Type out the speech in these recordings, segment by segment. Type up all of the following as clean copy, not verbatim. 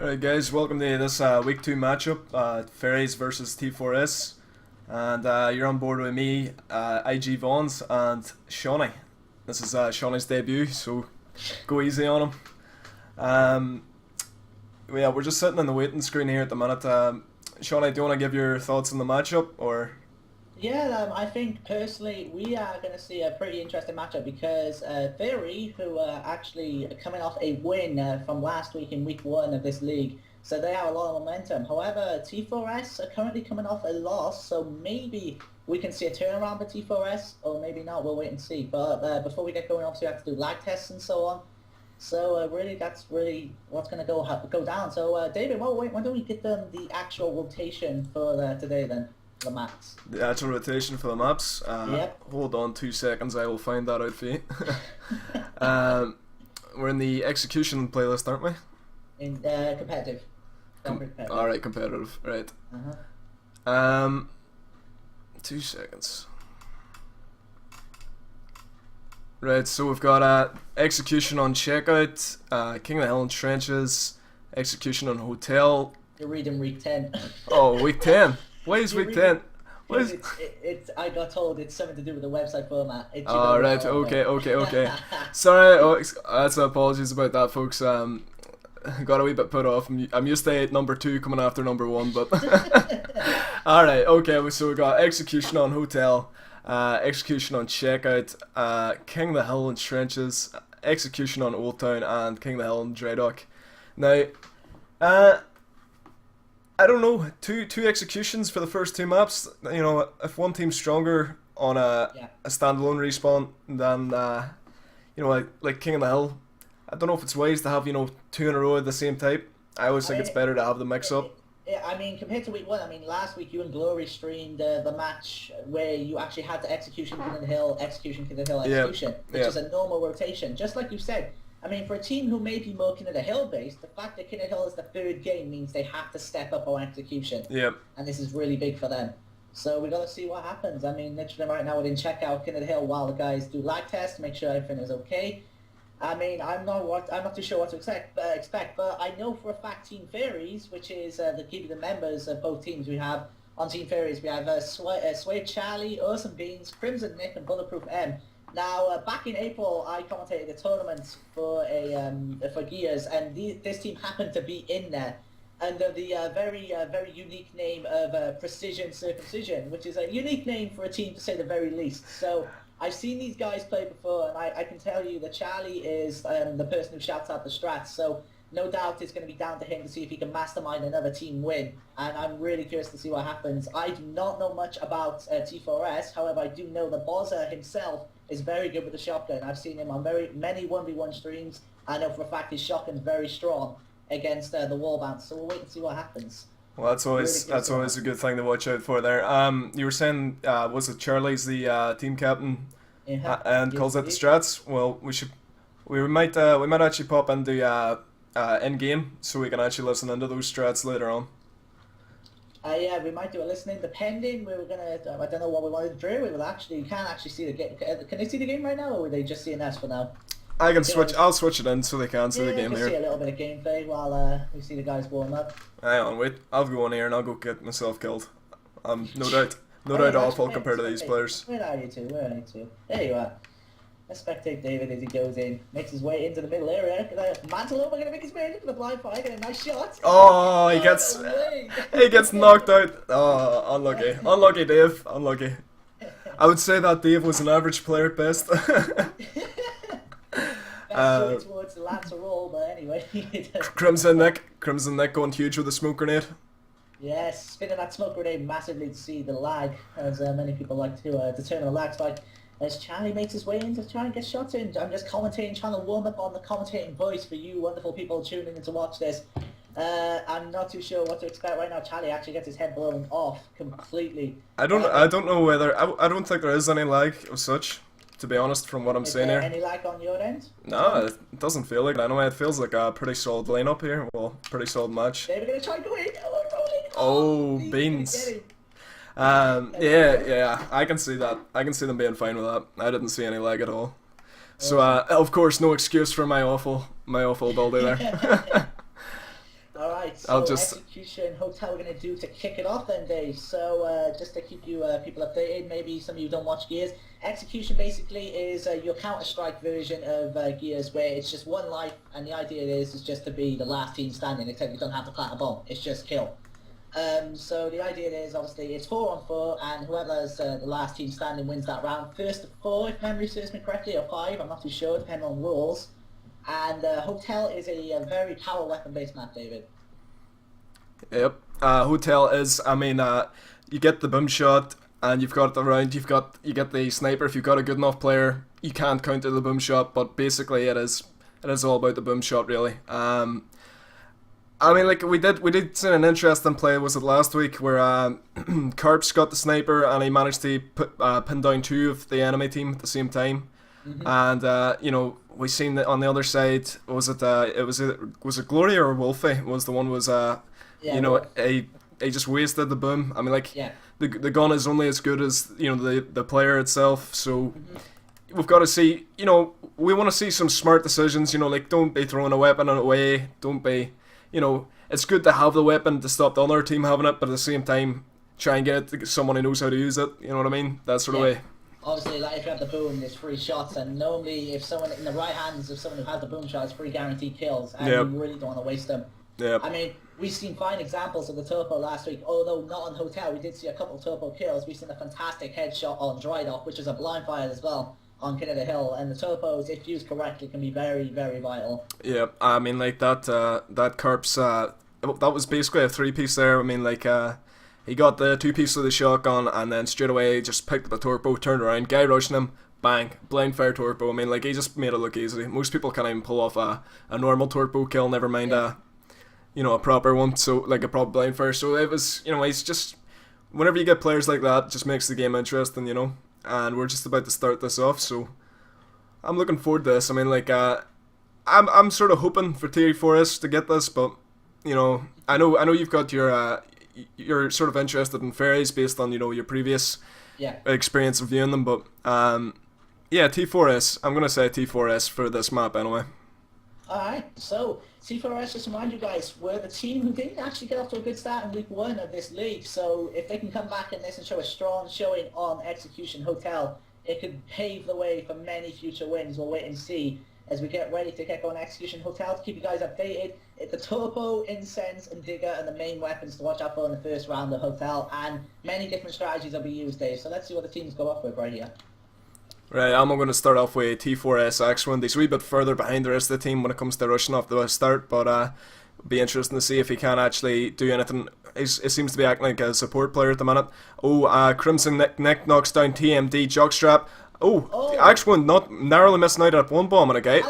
Alright guys, welcome to this week 2 matchup, Fairies versus T4S, and you're on board with me, IG Vaughns, and Shawnee. This is Shawnee's debut, so go easy on him. Yeah, we're just sitting on the waiting screen here at the minute. Shawnee, do you want to give your thoughts on the matchup, or? Yeah, I think personally we are going to see a pretty interesting matchup because Theory, who are actually coming off a win from last week in week 1 of this league, so they have a lot of momentum. However, T4S are currently coming off a loss, so maybe we can see a turnaround for T4S, or maybe not, we'll wait and see. But before we get going, obviously we have to do lag tests and so on. So really, that's really what's going to go down. So David, well, wait, why don't we get them the actual rotation for today then? The maps. The actual rotation for the maps? Yep. Hold on 2 seconds, I will find that out for you. We're in the execution playlist, aren't we? In competitive. Alright, competitive, right. 2 seconds. Right, so we've got execution on checkout, King of the Hill and Trenches, execution on hotel. You're reading week 10. Oh, week 10. Why is week 10? What is... I got told it's something to do with the website format. Oh, right, okay. Sorry, that's apologies about that, folks. Got a wee bit put off. I'm used to number 2 coming after number 1, but... Alright, okay, so we got execution on hotel, execution on checkout, King of the Hill and Trenches, execution on Old Town, and King of the Hill and Drydock. Now, I don't know, two executions for the first 2 maps. You know, if one team's stronger on a standalone respawn than you know, like King of the Hill, I don't know if it's wise to have, you know, 2 in a row of the same type. I always think it's better to have the mix up. I mean, compared to week 1, I mean, last week you and Glory streamed the match where you actually had the execution King of the Hill, execution King of the Hill, execution, which is a normal rotation, just like you said. I mean, for a team who may be more King of the Hill based, the fact that King of the Hill is the 3rd game means they have to step up on execution. Yep. And this is really big for them. So we got to see what happens. I mean, literally right now we're in checkout King of the Hill while the guys do lag tests to make sure everything is okay. I mean, I'm not too sure what to expect, but I know for a fact Team Fairies, which is the members of both teams we have on Team Fairies, we have Sway Charlie, Awesome Beans, Crimson Nick, and Bulletproof M. Now, back in April, I commentated a tournament for Gears, and this team happened to be in there under the very unique name of Precision Circumcision, which is a unique name for a team to say the very least. So I've seen these guys play before, and I can tell you that Charlie is the person who shouts out the strats. So no doubt it's going to be down to him to see if he can mastermind another team win, and I'm really curious to see what happens. I do not know much about T4S, however I do know that Bozza himself is very good with the shotgun. I've seen him on many 1v1 streams. I know for a fact his shotgun's very strong against the wall bounce, so we'll wait and see what happens. Well, that's always a good thing to watch out for there. You were saying, was it Charlie's the team captain and calls out the strats? Well, we might actually pop into in game so we can actually listen into those strats later on. Yeah, we might do a listening depending. We were gonna. I don't know what we wanted to do. We will actually can't actually see the game. Can they see the game right now, or were they just seeing us for now? I can switch. I'll switch it in so they can see the game here. See a little bit of gameplay while we see the guys warm up. Hang on, wait. I'll go on here and I'll go get myself killed. No doubt awful compared to these players. Where are you two? There you are. Let's spectate David as he goes in, makes his way into the middle area. Mantelope going to make his way into the blind fire, get a nice shot. Oh, he gets knocked out. Oh, unlucky Dave, unlucky. I would say that Dave was an average player at best. That's towards the Lancer roll, but anyway. Crimson Nick going huge with a smoke grenade. Yes, spinning that smoke grenade massively to see the lag, as many people like to determine the lag spike. As Charlie makes his way in to try and get shots in. I'm just commentating, trying to warm up on the commentating voice for you wonderful people tuning in to watch this. I'm not too sure what to expect right now. Charlie actually gets his head blown off completely. I don't know whether... I don't think there is any lag of such, to be honest, from what I'm saying here. Any lag on your end? No, it doesn't feel like it. Anyway, it feels like a pretty solid lineup here. Well, pretty solid match. They're going to try and go in. Oh, Beans. Yeah, I can see that. I can see them being fine with that. I didn't see any lag at all. So, of course, no excuse for my awful ability there. Alright, Alright, I'll so just execution hotel we're going to do to kick it off then, Dave. So just to keep you people updated, maybe some of you don't watch Gears. Execution basically is your Counter-Strike version of Gears, where it's just one life, and the idea is just to be the last team standing, except you don't have to plant a bomb. It's just kill. So the idea is obviously it's 4-on-4, and whoever's the last team standing wins that round. First to 4, if memory serves me correctly, or 5, I'm not too sure, depending on rules. And Hotel is a very power weapon based map, David. Yep. Hotel is, I mean, you get the boom shot, and you've got the round. You get the sniper. If you've got a good enough player, you can't counter the boom shot. But basically, it is all about the boom shot, really. I mean, like we did see an interesting play. Was it last week where Carps got the sniper and he managed to pin down 2 of the enemy team at the same time, and you know, we seen that on the other side. Was it Glory or Wolfie? Was the one was you know, he just wasted the boom. I mean, like the gun is only as good as, you know, the player itself. So we've got to see. You know, we want to see some smart decisions. You know, like don't be throwing a weapon away. Don't be. You know, it's good to have the weapon to stop the other team having it, but at the same time, try and get it to someone who knows how to use it. You know what I mean? That sort of way. Obviously, like if you have the boom, there's free shots, and normally if someone in the right hands of someone who has the boom shot, it's free guaranteed kills, and you really don't want to waste them. I mean, we've seen fine examples of the Turbo last week, although not on Hotel. We did see a couple of Turbo kills. We've seen a fantastic headshot on Dry Dock, which is a blind fire as well on King of the Hill, and the turbos, if used correctly, can be very, very vital. Yeah, I mean, like that Carps, that was basically a 3-piece there. I mean, like he got the 2-piece with the shotgun, and then straight away just picked up the turbo, turned around, guy rushing him, bang, blind fire turbo. I mean, like he just made it look easy. Most people can't even pull off a normal turbo kill, never mind you know, a proper one. So like a proper blind fire. So it was, you know, he's just, whenever you get players like that, it just makes the game interesting, you know. And we're just about to start this off, so I'm looking forward to this. I mean, like, I'm sort of hoping for T4S to get this, but you know, I know you've got you're sort of interested in fairies based on, you know, your previous experience of viewing them, but yeah, T4S. I'm gonna say T4S for this map anyway. Alright, so T4S, just remind you guys, we're the team who didn't actually get off to a good start in week 1 of this league, so if they can come back in this and show a strong showing on Execution Hotel, it could pave the way for many future wins. We'll wait and see as we get ready to get going on Execution Hotel to keep you guys updated. The Turbo, Incense, and Digger are the main weapons to watch out for in the first round of Hotel, and many different strategies will be used, Dave, so let's see what the teams go off with right here. Right, I'm going to start off with T4S X1. He's a wee bit further behind the rest of the team when it comes to rushing off the start, but it'll be interesting to see if he can actually do anything. He seems to be acting like a support player at the minute. Crimson Nick knocks down TMD Jockstrap. X1 not narrowly missing out at one bomb on a guy.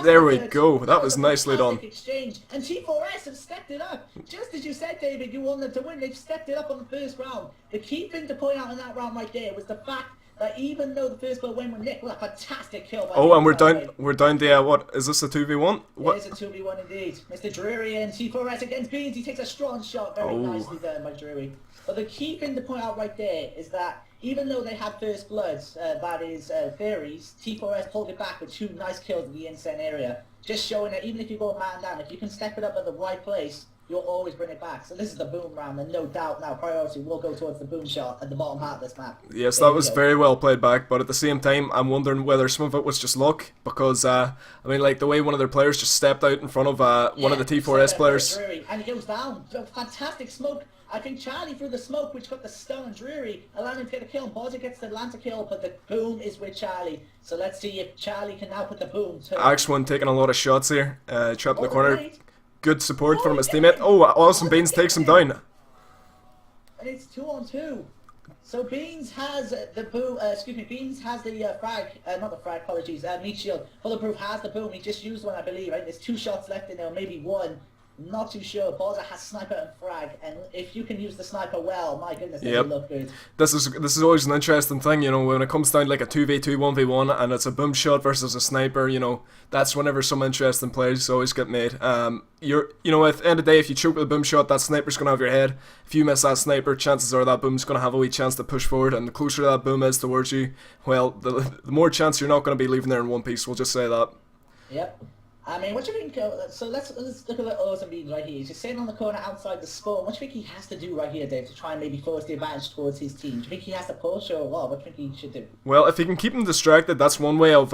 There we go. That was nicely done. Exchange. And T4S have stepped it up. Just as you said, David, you wanted to win. They've stepped it up on the first round. The key thing to point out in that round right there was the fact that even though the first goal went with Nick, a fantastic kill. And we're down to what is this, a 2v1? It is a 2v1 indeed. Mr. Drury and T4S against Beans. He takes a strong shot, very nicely done by Drury. But the key thing to point out right there is that even though they had first bloods, that is fairies, T4S pulled it back with 2 nice kills in the insane area, just showing that even if you go a man down, if you can step it up at the right place, you'll always bring it back. So this is the boom round, and no doubt now priority will go towards the boom shot at the bottom half of this map. Yes, that was very well played back, but at the same time, I'm wondering whether some of it was just luck, because, I mean, like, the way one of their players just stepped out in front of one of the T4S players. And he goes down. Fantastic smoke. I think Charlie threw the smoke, which got the stun on Drury, allowing him to get a kill, and Bozza gets the Atlanta kill, but the boom is with Charlie. So let's see if Charlie can now put the boom to... X1 taking a lot of shots here, trapped in the corner. Right. Good support from his teammate. Awesome. Beans takes him down. And it's 2-on-2. So Beans has the boom, Beans has the frag, not the frag, apologies, meat shield. Bulletproof has the boom, he just used one, I believe, right? There's 2 shots left in there, maybe 1. Not too sure. Bozza has sniper and frag, and if you can use the sniper well, my goodness, they look good. This is always an interesting thing, you know, when it comes down like a 2v2, 1v1, and it's a boom shot versus a sniper, you know, that's whenever some interesting plays always get made. You know, at the end of the day, if you choke with a boom shot, that sniper's gonna have your head. If you miss that sniper, chances are that boom's gonna have a wee chance to push forward, and the closer that boom is towards you, well, the more chance you're not gonna be leaving there in one piece. We'll just say that. Yep. I mean, what do you think? So let's look at the O's and B's right here. He's just sitting on the corner outside the spawn. What do you think he has to do right here, Dave, to try and maybe force the advantage towards his team? Do you think he has to push or what? What do you think he should do? Well, if he can keep him distracted, that's one way of,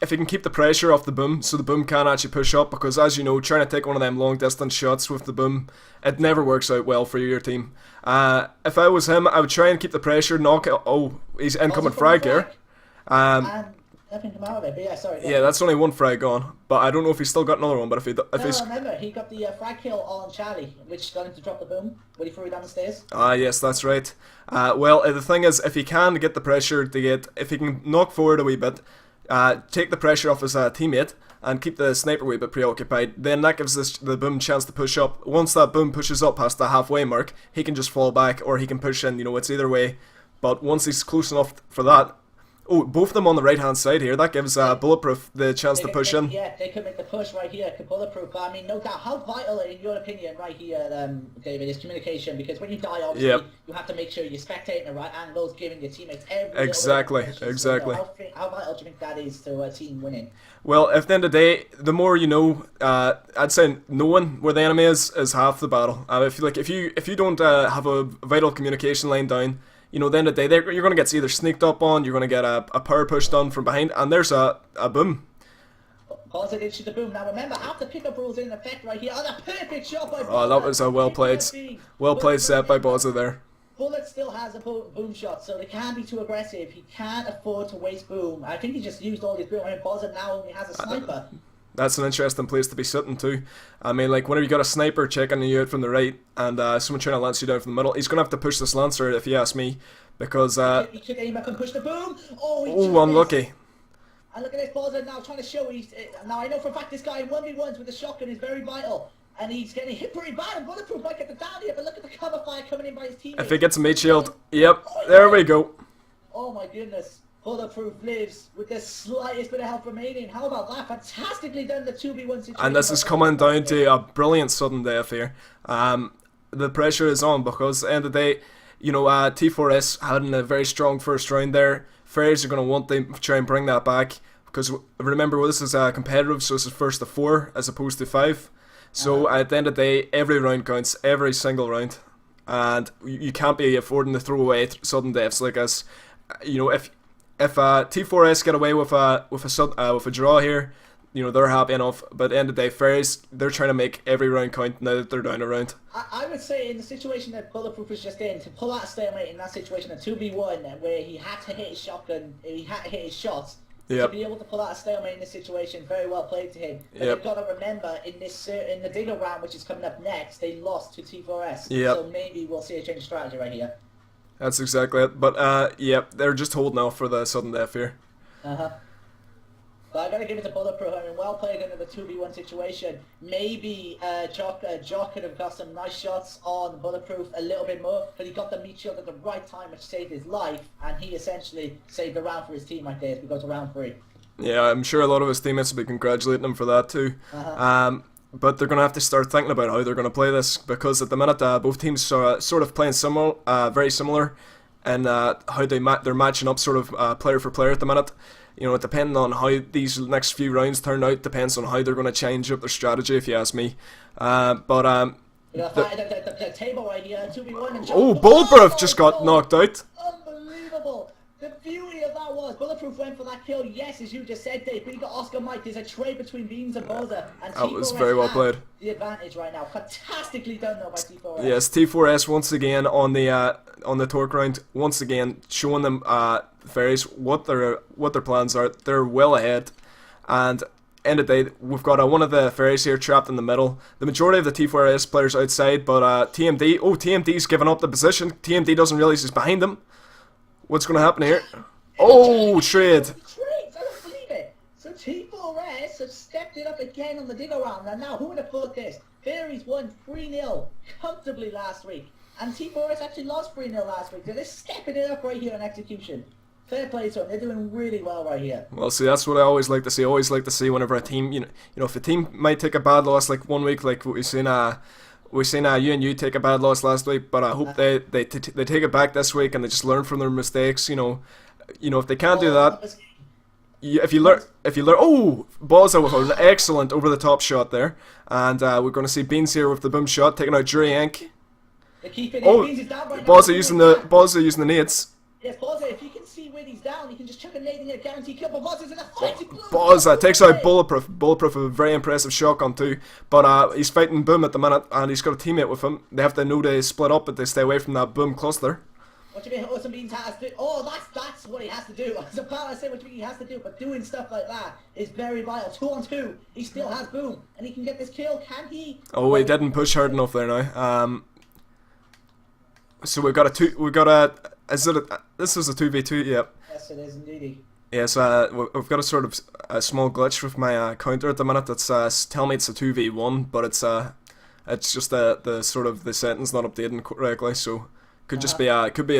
if he can keep the pressure off the boom, so the boom can actually push up, because as you know, trying to take one of them long distance shots with the boom, it never works out well for your team. If I was him, I would try and keep the pressure, knock it. Oh, he's incoming frag here. Nothing come out of it, but yeah, sorry. Yeah, that's only one frag gone, but I don't know if he's still got another one. But if he's remember, he got the frag kill on Charlie, which got him to drop the boom when he threw it down the stairs. Yes, that's right. Well, the thing is, if he can get the pressure to get, if he can knock forward a wee bit, take the pressure off his teammate, and keep the sniper a wee bit preoccupied, then that gives the boom chance to push up. Once that boom pushes up past the halfway mark, he can just fall back, or he can push in. You know, it's either way. But once he's close enough for that. Oh, both of them on the right-hand side here. That gives Bulletproof the chance to push in. Yeah, they could make the push right here. Could Bulletproof. But I mean, no doubt. How vital, in your opinion, right here, David, is communication? Because when you die, obviously, you have to make sure you're spectating the right angles, giving your teammates every exactly. How vital do you think that is to a team winning? Well, at the end of the day, the more you know, I'd say knowing where the enemy is half the battle. If you don't have a vital communication line down, you know, at the end of the day, you're going to get either sneaked up on, you're going to get a power push done from behind, and there's a boom. Positive to the boom. Now remember, after pickup rules in effect right here. Oh, the perfect shot by Bullet. Oh, that was a well played set by Bozza there. Bullet still has a boom shot, so they can't be too aggressive. He can't afford to waste boom. I think he just used all his boom. I mean, Bozza now only has a sniper. That's an interesting place to be sitting too. I mean, like, whenever you got a sniper checking you out from the right and someone trying to lance you down from the middle, he's going to have to push this lancer, if you ask me, because... he could aim up and push the boom! Unlucky. And look at this, Bozza now trying to show now I know for a fact this guy in 1v1s with a shotgun is very vital. And he's getting hit pretty bad, and Bulletproof might get the down here, but look at the cover fire coming in by his teammates. If he gets a mate shield, yep, there we go. Oh my goodness. Bulletproof lives with the slightest bit of health remaining. How about that? Fantastically done, the 2v1 situation. And this is coming down to a brilliant sudden death here. The pressure is on because at the end of the day, you know, T4S had a very strong first round there. Fairies are going to want to try and bring that back because remember, well, this is competitive, so this is first to 4 as opposed to 5. So at the end of the day, every round counts, every single round. And you can't be affording to throw away sudden deaths like us. You know, if T4S get away with a draw here, you know, they're happy enough. But at the end of the day, Fairies, they're trying to make every round count now that they're down a round. I would say in the situation that Bulletproof is just in, to pull out a stalemate in that situation, a 2v1 where he had to hit his shotgun, he had to hit his shots. To be able to pull out a stalemate in this situation, very well played to him. But they've got to remember, in the digger round, which is coming up next, they lost to T4S. So maybe we'll see a change of strategy right here. That's exactly it. But, they're just holding off for the sudden death here. But I gotta give it to Bulletproof. I mean, well played into the 2v1 situation. Maybe Jock could have got some nice shots on Bulletproof a little bit more, but he got the meat shield at the right time, which saved his life, and he essentially saved the round for his team right there as we go to round 3. Yeah, I'm sure a lot of his teammates will be congratulating him for that too. But they're going to have to start thinking about how they're going to play this, because at the minute both teams are sort of playing very similar, and how they're matching up sort of player for player at the minute. You know, depending on how these next few rounds turn out, depends on how they're going to change up their strategy, if you ask me. The table right here, 2v1 and Bulletproof just got knocked out. Unbelievable. The beauty of that was, Bulletproof went for that kill, yes, as you just said, Dave, but he got Oscar Mike. There's a trade between Beans and Bozza, and that was very well played. The advantage right now. Fantastically done, though, by T4S. Yes, T4S once again on the torque round, once again showing them Fairies what their plans are. They're well ahead, and end of the day, we've got one of the Fairies here trapped in the middle. The majority of the T4S players outside, but TMD's given up the position. TMD doesn't realise he's behind them. What's going to happen here? Oh, trade! I don't believe it. So T4S have stepped it up again on the digger round, and now who would have thought this? Fairies won 3-0 comfortably last week, and T4S actually lost 3-0 last week. So they're stepping it up right here in execution. Fair play to them. They're doing really well right here. Well, see, that's what I always like to see. I always like to see whenever a team, you know, if a team might take a bad loss like one week, like what we've seen UNU take a bad loss last week, but I hope they take it back this week and they just learn from their mistakes. You know, if they can't do that, if you learn, oh, Bozza with an excellent over the top shot there, and we're going to see Beans here with the boom shot taking out Jury Yank. Oh, Bozza using the nades. Yes, Bozza, if you can see when he's down, you can just chuck a nade in there, guarantee kill, but Bozza's in a fight. Bozza takes out Bulletproof. Bulletproof with a very impressive shotgun too, but he's fighting Boom at the minute, and he's got a teammate with him. They have to know they split up, but they stay away from that Boom cluster. What do you mean Awesome Beans has to do? Oh, that's what he has to do. As a player, I say what you mean he has to do, but doing stuff like that is very vital. 2-on-2, he still has Boom, and he can get this kill, can he? Oh, he didn't push hard enough there now. So this is a 2v2, yep. Yes, it is indeed. Yes, we've got a sort of a small glitch with my counter at the minute. That's telling me it's a 2v1, but it's just the sort of the setting's not updating correctly, so could just be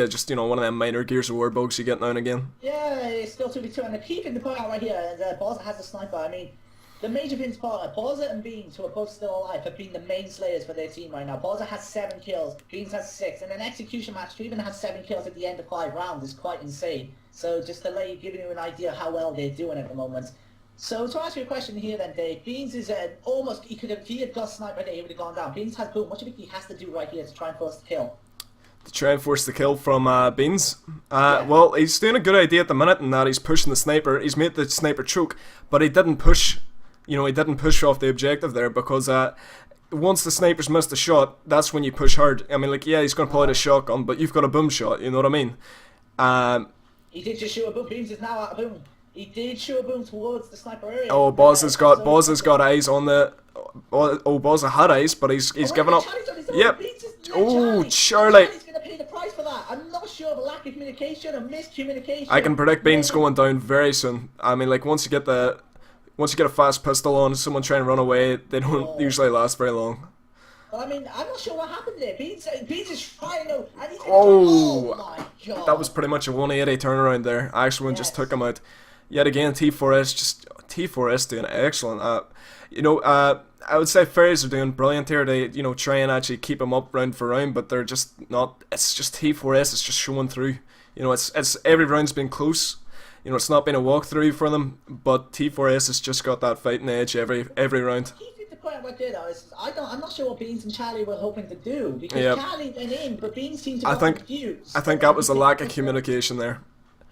just one of them minor Gears of War bugs you get now and again. Yeah, it's still 2v2, and the key thing to point out right here, Bozza has a sniper. I mean, the major things part, Bozza and Beans, who are both still alive, have been the main slayers for their team right now. Bozza has 7 kills, Beans has 6, and an execution match to even have 7 kills at the end of 5 rounds is quite insane. So just to let you, giving you an idea how well they're doing at the moment. So to answer your question here then, Dave, Beans is almost, if he had got sniped right there, he would have gone down. Beans has Boom. What do you think he has to do right here to try and force the kill? To try and force the kill from Beans. Well, he's doing a good idea at the minute in that he's pushing the sniper. He's made the sniper choke, but he didn't push. He didn't push off the objective there because once the sniper's missed a shot, that's when you push hard. I mean, like, yeah, he's going to pull out a shotgun, but you've got a boom shot, you know what I mean? He did just shoot a boom. Beans is now out of boom. He did shoot a boom towards the sniper area. Oh, Bozza's got eyes on the... Oh, Bozza had eyes, but he's given up. Yep. Oh, Charlie. Charlie's going to pay the price for that. I'm not sure of a lack of communication or miscommunication. I can predict Beans going down very soon. I mean, like, once you get a fast pistol on someone trying to run away, they don't usually last very long. Well, I mean, I'm not sure what happened there. Beans is trying to... Oh my God. That was pretty much a 180 turnaround there. Actually, just took him out. Yet again, T4S doing excellent. I would say Fairies are doing brilliant here. They, try and actually keep him up round for round, but they're just not. It's just T4S is just showing through. It's every round's been close. It's not been a walkthrough for them, but T4S has just got that fighting edge every round. The point right there though is I'm not sure what Beans and Charlie were hoping to do because Charlie went in, but Beans seemed to be confused. I think that was a lack of communication there.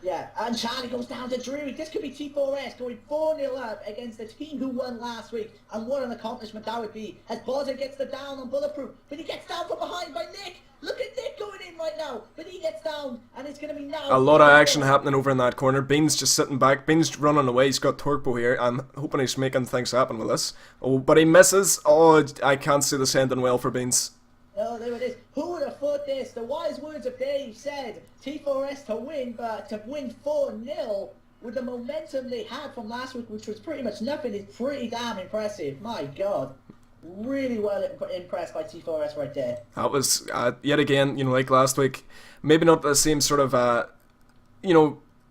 Yeah, and Charlie goes down to Drury. This could be T4S going 4-0 up against the team who won last week. And what an accomplishment that would be. As Bozza gets the down on Bulletproof, but he gets down from behind by Nick. Look at Nick going in right now, but he gets down, and it's going to be now. A lot of action happening over in that corner. Beans just sitting back. Beans running away. He's got Torpo here. I'm hoping he's making things happen with this. Oh, but he misses. Oh, I can't see this ending well for Beans. Oh, there it is. Who would have thought this? The wise words of Dave said T4S to win, but to win 4-0 with the momentum they had from last week, which was pretty much nothing, is pretty damn impressive. My God. Really well impressed by T4S right there. That was, yet again, like last week, maybe not the same sort of,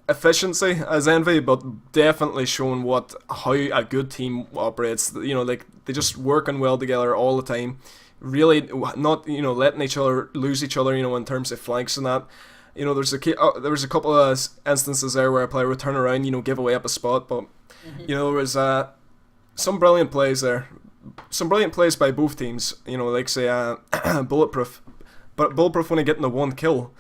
efficiency as Envy, but definitely showing how a good team operates. Like, they just working well together all the time. Really not, letting each other lose each other, in terms of flanks and that. There was a couple of instances there where a player would turn around, give away up a spot, but, there was some brilliant plays there. Some brilliant plays by both teams, like say Bulletproof. But Bulletproof only getting the 1 kill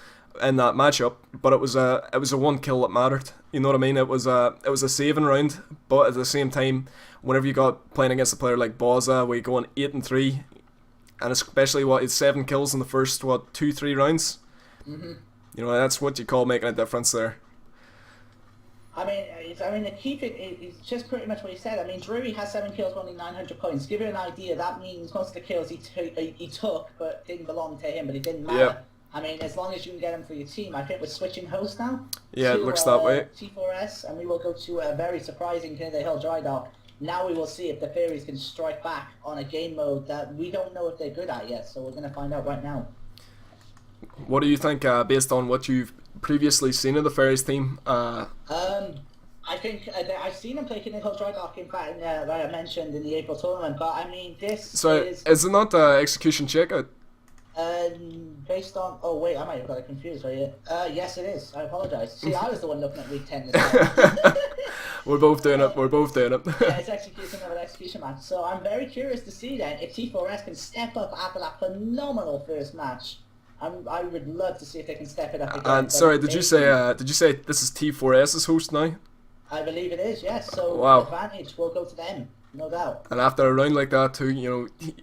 in that matchup, but it was a 1 kill that mattered. You know what I mean? It was a saving round, but at the same time, whenever you got playing against a player like Bozza, where you go on 8-3, and especially it's 7 kills in the first 2-3 rounds. That's what you call making a difference there. I mean, the key thing is just pretty much what he said. I mean, Drury has 7 kills, only 900 points. To give you an idea, that means most of the kills he took, but didn't belong to him, but it didn't matter. Yep. I mean, as long as you can get him for your team. I think we're switching hosts now. Yeah, it looks that way. T4S, and we will go to a very surprising Canada Hill Dry Dock. Now we will see if the Fairies can strike back on a game mode that we don't know if they're good at yet, so we're going to find out right now. What do you think, based on what you've previously seen of the Fairies team? I think I've seen him play Canada Hill Dry Dock, in fact, that I mentioned in the April tournament, but I mean, is it not execution checkout? Based on... Oh, wait, I might have got it confused right here. Yes, it is. I apologise. See, I was the one looking at week 10 this time. We're both doing it. We're both doing it. Yeah, it's execution of an execution match. So I'm very curious to see then if T4S can step up after that phenomenal first match. I would love to see if they can step it up again. And sorry, did you say this is T4S's host now? I believe it is, yes. So wow. The advantage will go to them, no doubt. And after a round like that too, you know,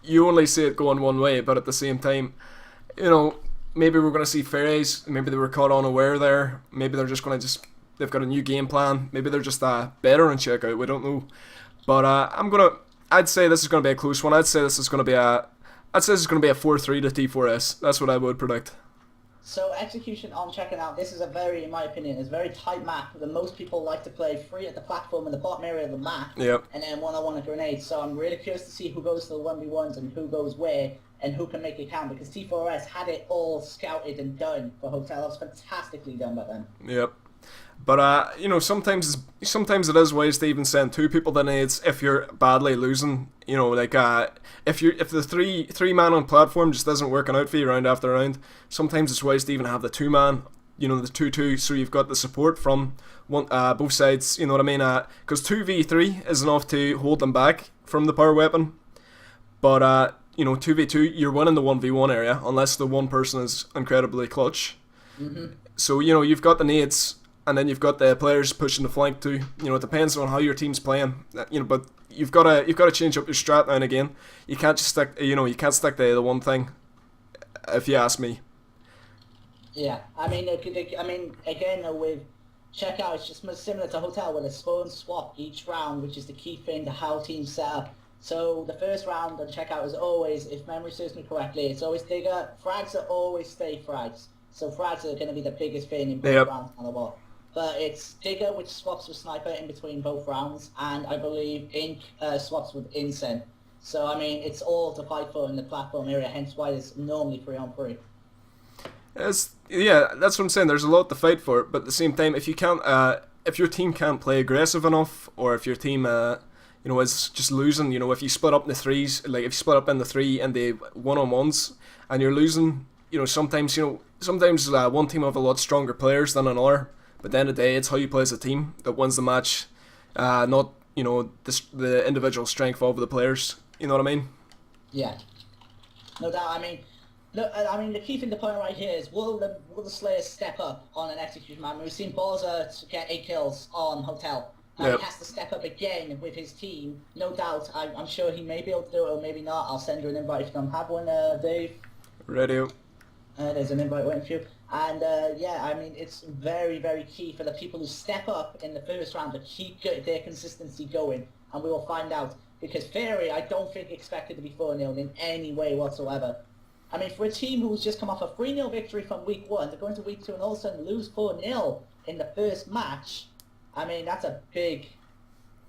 you only see it going one way, but at the same time, you know, maybe we're going to see fairies. Maybe they were caught unaware there. Maybe they're just going to they've got a new game plan. Maybe they're just better in checkout. We don't know. But I'd say this is going to be a close one. I'd say this is going to be a 4-3 to T4S. That's what I would predict. So execution on checking out, this is a very, in my opinion, is a very tight map that most people like to play free at the platform in the bottom area of the map. Yep. And then one-on-one a grenade. So I'm really curious to see who goes to the 1v1s and who goes where and who can make it count, because T4S had it all scouted and done for Hotel. That was fantastically done by them. Yep. But you know, sometimes it is wise to even send two people the nades if you're badly losing. You know, like if the three man on platform just isn't working out for you round after round, sometimes it's wise to even have the 2-man. You know, the 2-2, so you've got the support from both sides. You know what I mean? Because 2v3 is enough to hold them back from the power weapon. But you know, 2v2, you're winning the 1v1 area unless the one person is incredibly clutch. Mm-hmm. So you know, you've got the nades. And then you've got the players pushing the flank too. You know, it depends on how your team's playing. You know, but you've got to change up your strat now and again. You can't just stick. You know, you can't stick to the one thing. If you ask me. Yeah, I mean, again, with checkout, it's just similar to Hotel, where they spawn swap each round, which is the key thing to how teams set up. So the first round on checkout is always, if memory serves me correctly, it's always Digger. Frags are always stay frags. So frags are going to be the biggest thing in both rounds on the wall. But it's Digger, which swaps with Sniper in between both rounds, and I believe Ink swaps with Incen. So, I mean, it's all to fight for in the platform area, hence why it's normally 3-on-3. Yeah, that's what I'm saying. There's a lot to fight for, but at the same time, if your team can't play aggressive enough, or if your team, you know, is just losing, you know, if you split up in the threes, like if you split up in the 3 and the 1-on-1s, and you're losing, you know, sometimes one team have a lot stronger players than another. But at the end of the day, it's how you play as a team that wins the match, not, you know, the individual strength of the players. You know what I mean? Yeah. No doubt. I mean, the key thing to point right here is will the Slayers step up on an execution man? We've seen Bowser get 8 kills on Hotel. Now he has to step up again with his team. No doubt. I'm sure he may be able to do it or maybe not. I'll send you an invite if you don't have one, Dave. Radio. There's an invite waiting for you. And yeah, I mean, it's very, very key for the people who step up in the first round to keep their consistency going. And we will find out. Because Fairy, I don't think expected to be 4-0 in any way whatsoever. I mean, for a team who's just come off a 3-0 victory from week 1 to go into week 2 and all of a sudden lose 4-0 in the first match, I mean, that's a big,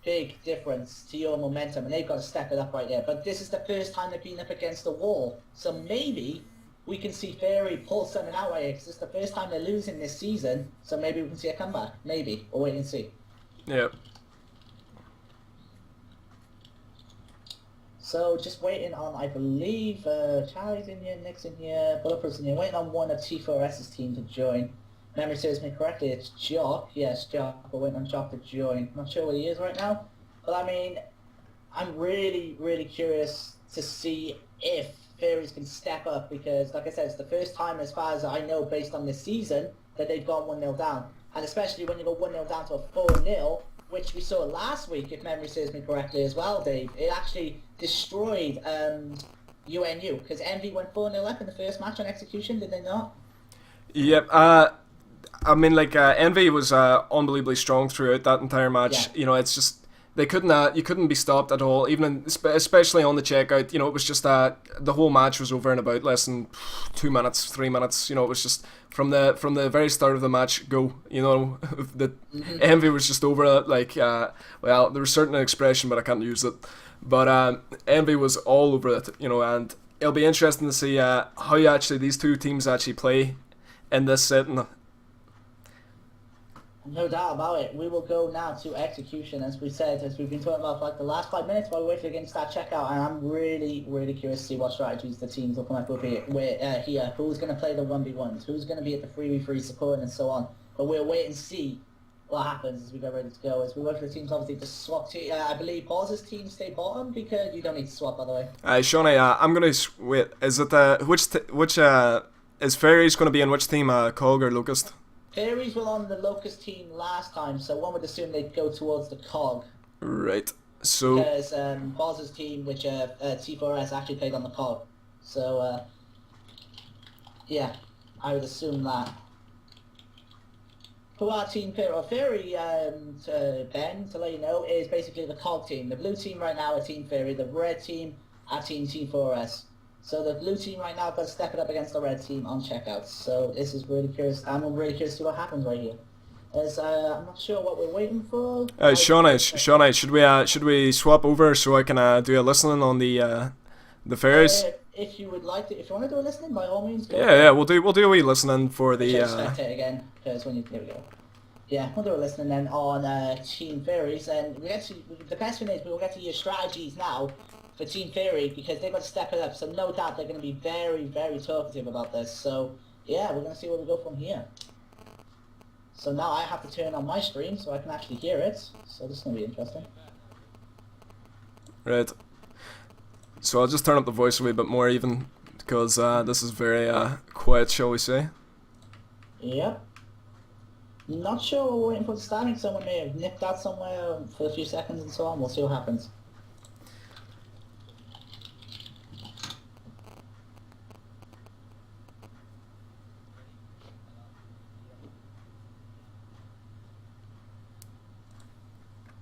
big difference to your momentum. And they've got to step it up right there. But this is the first time they've been up against the wall. So maybe we can see Fairy pull something out right here, because it's the first time they're losing this season, so maybe we can see a comeback. Maybe. We'll wait and see. Yeah. So, just waiting on, I believe, Charlie's in here, Nick's in here, Bulletproof's in here, waiting on one of T4S's team to join. Memory serves me correctly, it's Jock. Yes, Jock. We're waiting on Jock to join. Not sure where he is right now, but I mean, I'm really, really curious to see if Fairies can step up, because like I said, it's the first time as far as I know based on this season that they've gone 1-0 down, and especially when you go 1-0 down to a 4-0, which we saw last week if memory serves me correctly as well, Dave. It actually destroyed UNU, because Envy went 4-0 up in the first match on execution, did they not? Yep. I mean, like, Envy was unbelievably strong throughout that entire match. Yeah. You know, it's just you couldn't be stopped at all, even especially on the checkout. You know, it was just the whole match was over in about less than 2 minutes, 3 minutes. You know, it was just from the very start of the match, go. You know, the Envy was just over it. Like, well, there was a certain expression, but I can't use it. But Envy was all over it. You know, and it'll be interesting to see how actually these two teams actually play in this setting. No doubt about it. We will go now to execution, as we said, as we've been talking about for like the last 5 minutes while we wait for the game to start checkout, and I'm really, really curious to see what strategies the teams will come up with here. Who's going to play the 1v1s, who's going to be at the 3v3 support, and so on. But we'll wait and see what happens as we get ready to go is we wait for the teams obviously to swap. I believe Paul's team stay bottom because you don't need to swap, by the way. Shawnee, I'm gonna wait. Is it which is Fairies gonna be in which team? Cog or Locust? Fairies were on the Locust team last time, so one would assume they'd go towards the Cog. Right. So because Boz's team, which T4S actually played on the Cog. So yeah, I would assume that. Who our team Fairy, Ben, to let you know, is basically the COG team. The blue team right now are Team Fairy, the red team are Team T4S. So the blue team right now got to step it up against the red team on checkouts. So this is really curious. I'm really curious to see what happens right here. As I'm not sure what we're waiting for. Shawnee, should we swap over so I can do a listening on the Fairies? If you would like to, if you want to do a listening, by all means. Go Yeah, we'll do a wee listening for the. Spectate again, because when you there we go. Yeah, we'll do a listening then on Team Fairies, and we actually the best thing is we will get to your strategies now for Team Fairy because they've got to step it up. So no doubt they're going to be very, very talkative about this. So yeah, we're going to see where we go from here. So now I have to turn on my stream so I can actually hear it. So this is going to be interesting. Right. So I'll just turn up the voice a wee bit more even because this is very quiet, shall we say. Yep. Not sure what we're waiting for the starting. Someone may have nipped out somewhere for a few seconds and so on. We'll see what happens.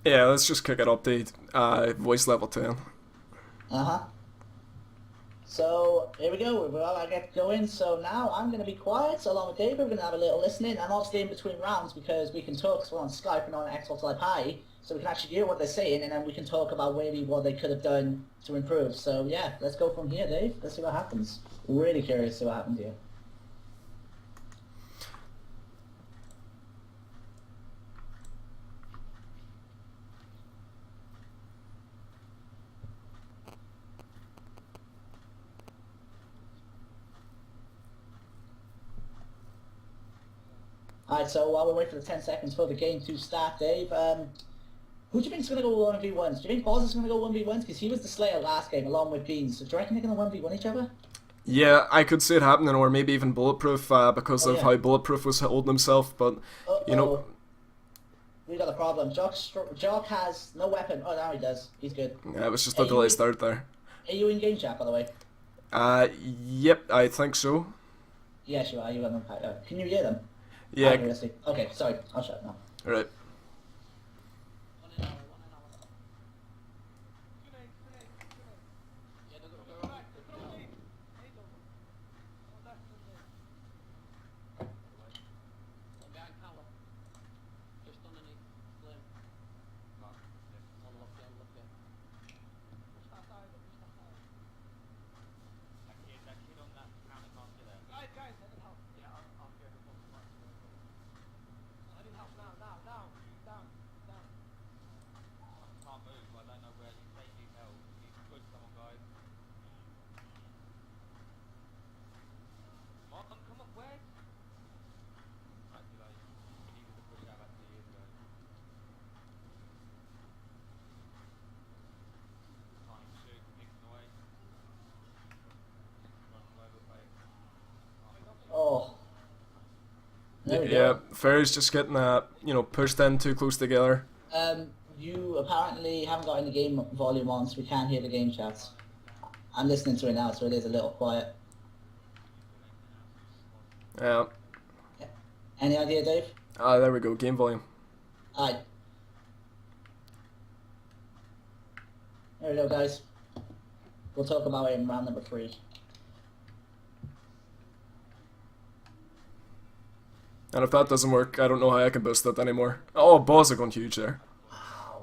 Yeah, let's just kick it up to voice level 10. Uh-huh. So, here we go. Well, I get to go in. So now I'm going to be quiet. So along with Dave, we're going to have a little listening. And I'll stay in between rounds because we can talk. So we're on Skype and on Xbox Live High. So we can actually hear what they're saying. And then we can talk about maybe what they could have done to improve. So yeah, let's go from here, Dave. Let's see what happens. Really curious to see what happens here. Alright, so while we wait for the 10 seconds for the game to start, Dave, who do you think is going to go 1v1s? Do you think Boz is going to go 1v1s? Because he was the Slayer last game along with Beans. So do you reckon they're going to 1v1 each other? Yeah, I could see it happening, or maybe even Bulletproof because of how Bulletproof was holding himself. But you know, we got a problem. Jock has no weapon. Oh, now he does. He's good. Yeah, it was just a delay start there. Are you in game chat, by the way? Yep, I think so. Yes, you are. You have them. Can you hear them? Yeah. Okay, sorry. I'll shut now. Right. Yeah, Fairy's just getting pushed in too close together. You apparently haven't got any game volume on, so we can't hear the game chats. I'm listening to it now, so it is a little quiet. Yeah. Any idea, Dave? There we go, game volume. Alright. There we go, guys. We'll talk about it in round number 3. And if that doesn't work, I don't know how I can boost it anymore. Oh, balls are going huge there. Wow.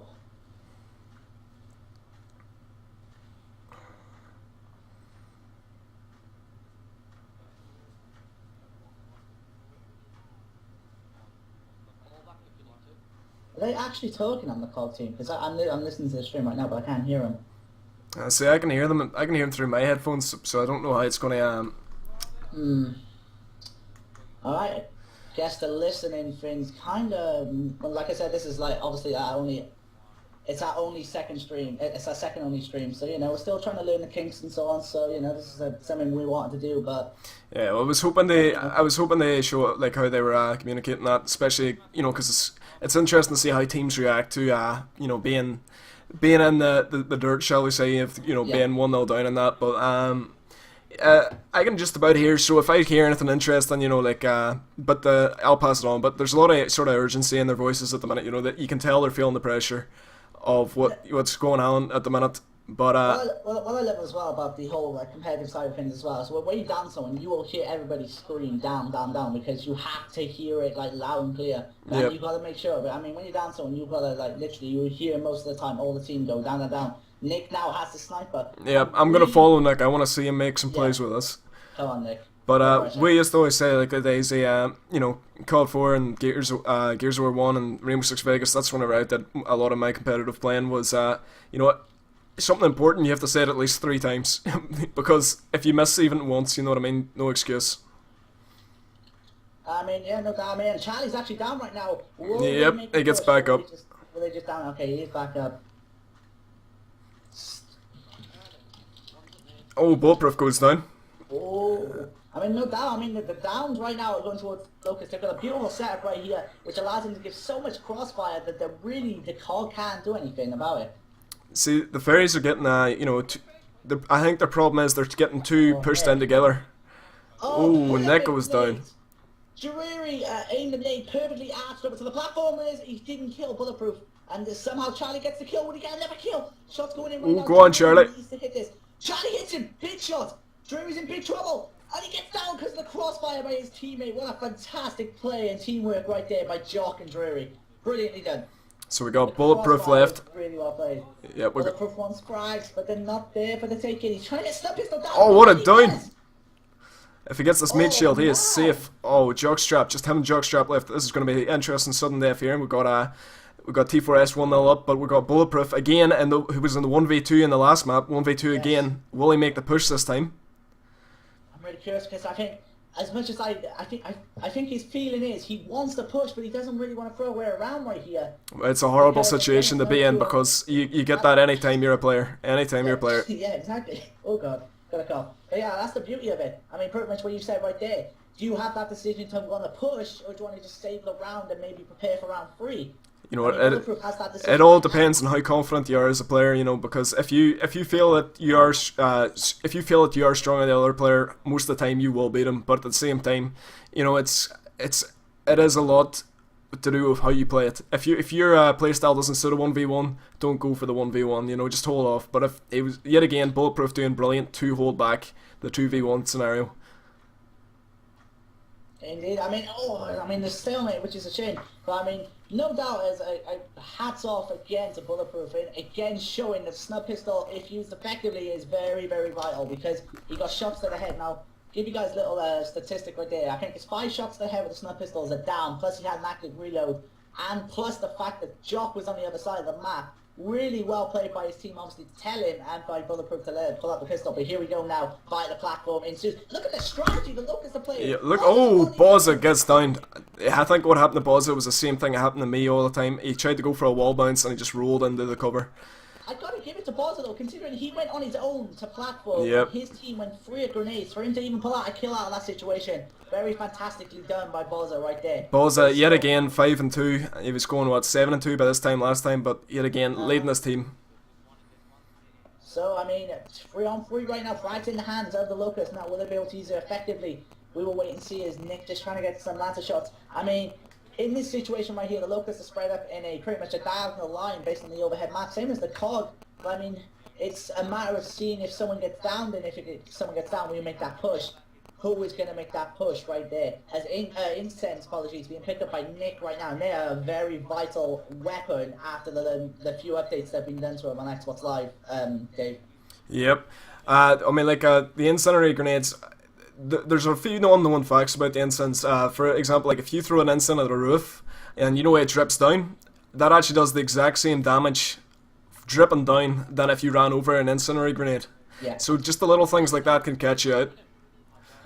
Are they actually talking on the COG team? Because I'm listening to the stream right now, but I can't hear them. See, I can hear them. I can hear them through my headphones, so I don't know how it's going to. All right. guess the listening thing's kind of, well, like I said, this is like obviously it's our only second stream. It's our second only stream, so we're still trying to learn the kinks and so on. So this is something we wanted to do, but Yeah, well, I was hoping they show like how they were communicating that, especially because it's interesting to see how teams react to being in the dirt, shall we say, if being 1-0 down in that. But I can just about hear. So if I hear anything interesting, I'll pass it on. But there's a lot of sort of urgency in their voices at the minute. That you can tell they're feeling the pressure of what's going on at the minute. But what I love as well about the whole competitive side of things as well. So when you down someone, you will hear everybody scream down, down, down, because you have to hear it like loud and clear. And Yep. you got to make sure of it. I mean, when you're down someone, you got to literally you hear most of the time all the team go down and down. Nick now has the sniper. yeah, I'm gonna follow Nick. I want to see him make some plays with us. Come on, Nick. But we used to always say like the days COD 4 and Gears of War 1 and Rainbow Six Vegas. That's whenever I did a lot of my competitive playing. Was something important. You have to say it at least 3 times because if you miss even once, you know what I mean. No excuse. I mean, no doubt. I mean, Charlie's actually down right now. Yep, he gets back up. Will they just down? Okay, he's back up. Oh, bulletproof goes down. Oh, I mean, no doubt. I mean, the downs right now are going towards Locust. They've got a beautiful setup right here, which allows them to give so much crossfire that the cog can't do anything about it. See, the fairies are getting I think their problem is they're getting too pushed in together. Oh, Nick goes down. Jariri aimed the nade perfectly arched over to the platform. He didn't kill Bulletproof, and somehow Charlie gets the kill. Would he get another kill? Shots going in right now. Go on, Charlie. He needs to hit this. Charlie hits him. Big shot. Jariri's in big trouble. And he gets down because of the crossfire by his teammate. What a fantastic play and teamwork right there by Jock and Jariri. Brilliantly done. So we got bulletproof left. Really well played. Yeah, bulletproof wants frags, but they're not there for the taking. He's trying to snap pistol down. Oh, what a down! If he gets this mid shield, he is safe. Oh, jockstrap, just him and jockstrap left. This is going to be interesting sudden death here. We've got T4S 1-0 up, but we've got bulletproof again, and who was in the 1v2 in the last map. 1v2 again. Will he make the push this time? I'm really curious because I think, as much as I think his feeling is he wants to push, but he doesn't really want to throw away around right here. It's a horrible situation to be in because you get that anytime you're a player. Anytime you're a player. Yeah, exactly. Oh god, got a cough. But yeah, that's the beauty of it. I mean, pretty much what you said right there. Do you have that decision to want to push, or do you want to just save the round and maybe prepare for round 3? You know what? It all depends on how confident you are as a player. Because if you feel that you are stronger than the other player, most of the time you will beat him. But at the same time, it is a lot to do with how you play it. If your play style doesn't suit a 1v1, don't go for the 1v1. Just hold off. But if it was yet again bulletproof doing brilliant to hold back the 2v1 scenario. Indeed, I mean the stalemate, which is a shame. But I mean, no doubt, as hats off again to Bulletproof, and again showing that snub pistol, if used effectively, is very, very vital because he got shots to the head. Now, give you guys a little statistic right there. I think it's 5 shots to the head with the snub pistol as a down, plus he had an active reload, and plus the fact that Jock was on the other side of the map. Really well played by his team, obviously, to tell him and by Bulletproof to pull out the pistol. But here we go now, by the platform ensues. Look at the strategy, the look is the player. Yeah, look, Bozza gets down. I think what happened to Bozza was the same thing that happened to me all the time. He tried to go for a wall bounce and he just rolled into the cover. I gotta give it to Bozza though, considering he went on his own to platform. Yep. His team went free of grenades. For him to even pull out a kill out of that situation, very fantastically done by Bozza right there. Bozza yet again 5-2. He was going 7-2 by this time last time, but yet again leading his team. So I mean, 3-on-3 right now. Frags in the hands of the Locust. Now will they be able to use it effectively? We will wait and see. As Nick just trying to get some Lancer shots. I mean, in this situation right here, the Locusts are spread up in a pretty much a diagonal line based on the overhead map, same as the COG. But I mean, it's a matter of seeing if someone gets down, then if someone gets down, we make that push. Who is going to make that push right there? As Incense, apologies, being picked up by Nick right now, and they are a very vital weapon after the few updates that have been done to them on Xbox Live, Dave. Yep. I mean, like, the incendiary grenades, there's a few unknown facts about the incense. For example, like, if you throw an incense at a roof, and it drips down, that actually does the exact same damage dripping down than if you ran over an incendiary grenade. Yeah. So just the little things like that can catch you out.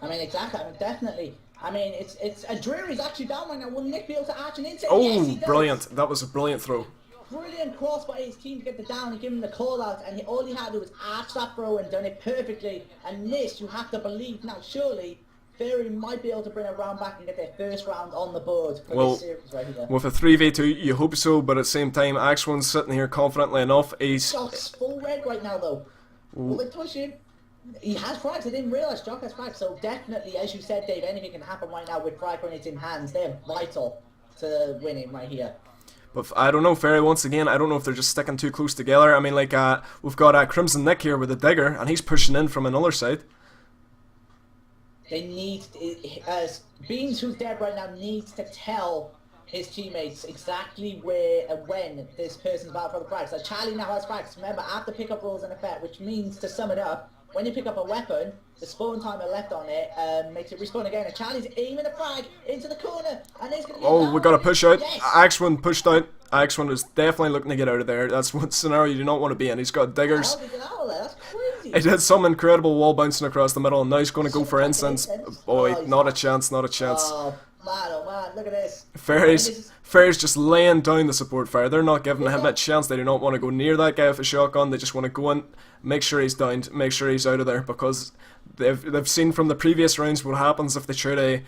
I mean, exactly. I mean, definitely. I mean, it's Drury's actually down right now. Will Nick be able to arch an inside? Oh, Yes, he does. brilliant. That was a brilliant throw. Brilliant cross by his team to get the down and give him the call out, and all he had to do was arch that throw and done it perfectly. And this, you have to believe now, surely Fairy might be able to bring a round back and get their first round on the board for this series right here. With a 3v2, you hope so, but at the same time, Axwin's sitting here confidently enough. He's Jock's full red right now, though. Will it push him? He has frags. I didn't realise Jock has frags, so definitely, as you said, Dave, anything can happen right now with frag grenades in hands. They're vital to winning right here. But I don't know, Fairy, once again, I don't know if they're just sticking too close together. I mean, like, we've got Crimson Nick here with a digger, and he's pushing in from another side. They need, Beans, who's dead right now, needs to tell his teammates exactly where and when this person's about for the frags. So Charlie now has frags. Remember, after pickup rules in effect, which means, to sum it up, when you pick up a weapon, the spawn timer left on it makes it respawn again. And Charlie's aiming a frag into the corner, and he's going to Oh, we got to push out. Yes. Axwin pushed out. Axwin is definitely looking to get out of there. That's what scenario you do not want to be in. He's got diggers. How did he get out of there? That's crazy. He did some incredible wall bouncing across the middle, and now he's going to go for incense. Boy, not a chance, not a chance. Oh man, look at this. Fairy's just laying down the support fire. They're not giving him a chance. They do not want to go near that guy with a shotgun. They just want to go in, make sure he's downed, make sure he's out of there, because they've seen from the previous rounds what happens if they try to,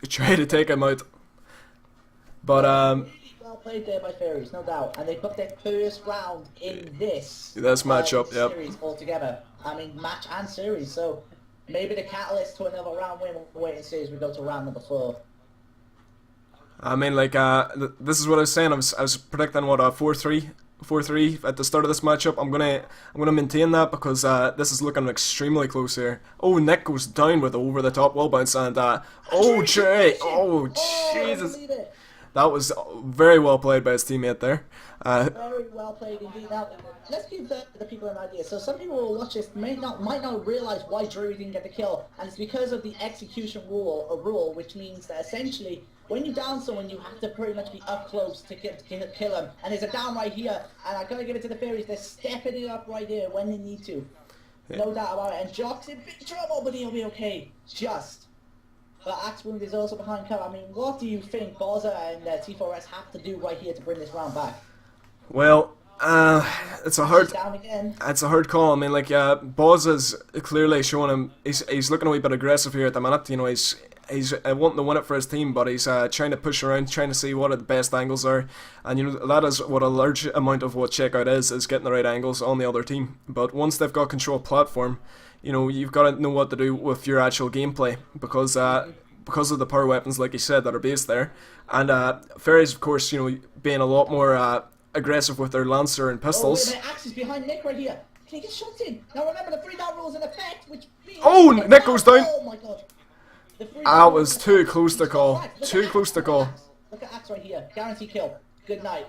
try to take him out. But well played there by Fairies, no doubt, and they put their first round in this matchup, series altogether. I mean, match and series. So maybe the catalyst to another round win. We'll wait and see as we go to round number 4. I mean, like, this is what I was saying. I was predicting what 4-3 at the start of this matchup. I'm gonna maintain that because this is looking extremely close here. Oh, Nick goes down with over the top wall bounce, and oh Jay, oh Jesus, that was very well played by his teammate there. Very well played indeed. Now, let's give the people an idea. So some people will watch this might not realize why Drew didn't get the kill, and it's because of the execution rule, which means that essentially when you down someone, you have to pretty much be up close to kill them. And there's a down right here, and I gotta give it to the Fairies. They're stepping it up right here when they need to. Yeah. No doubt about it. And Jock's in big trouble, but he'll be okay. But Axwound is also behind cover. I mean, what do you think Bozza and T4S have to do right here to bring this round back? Well, it's a hard call. I mean, like, Bozza's clearly showing him he's looking a wee bit aggressive here at the minute. He's wanting to win it for his team, but he's trying to push around, trying to see what the best angles are, and that is what a large amount of what checkout is getting the right angles on the other team. But once they've got control of platform, you've got to know what to do with your actual gameplay, because of the power weapons, like you said, that are based there, and Fairies, of course, being a lot more aggressive with their lancer and pistols. Oh, wait a minute, Axe is behind Nick right here. Can he get shot in? Now remember, the 3-down rule is in effect, which means... Oh, Nick goes down. Oh my god. That was too close to call. Too close to call. Look at Axe right here. Guarantee kill. Good night.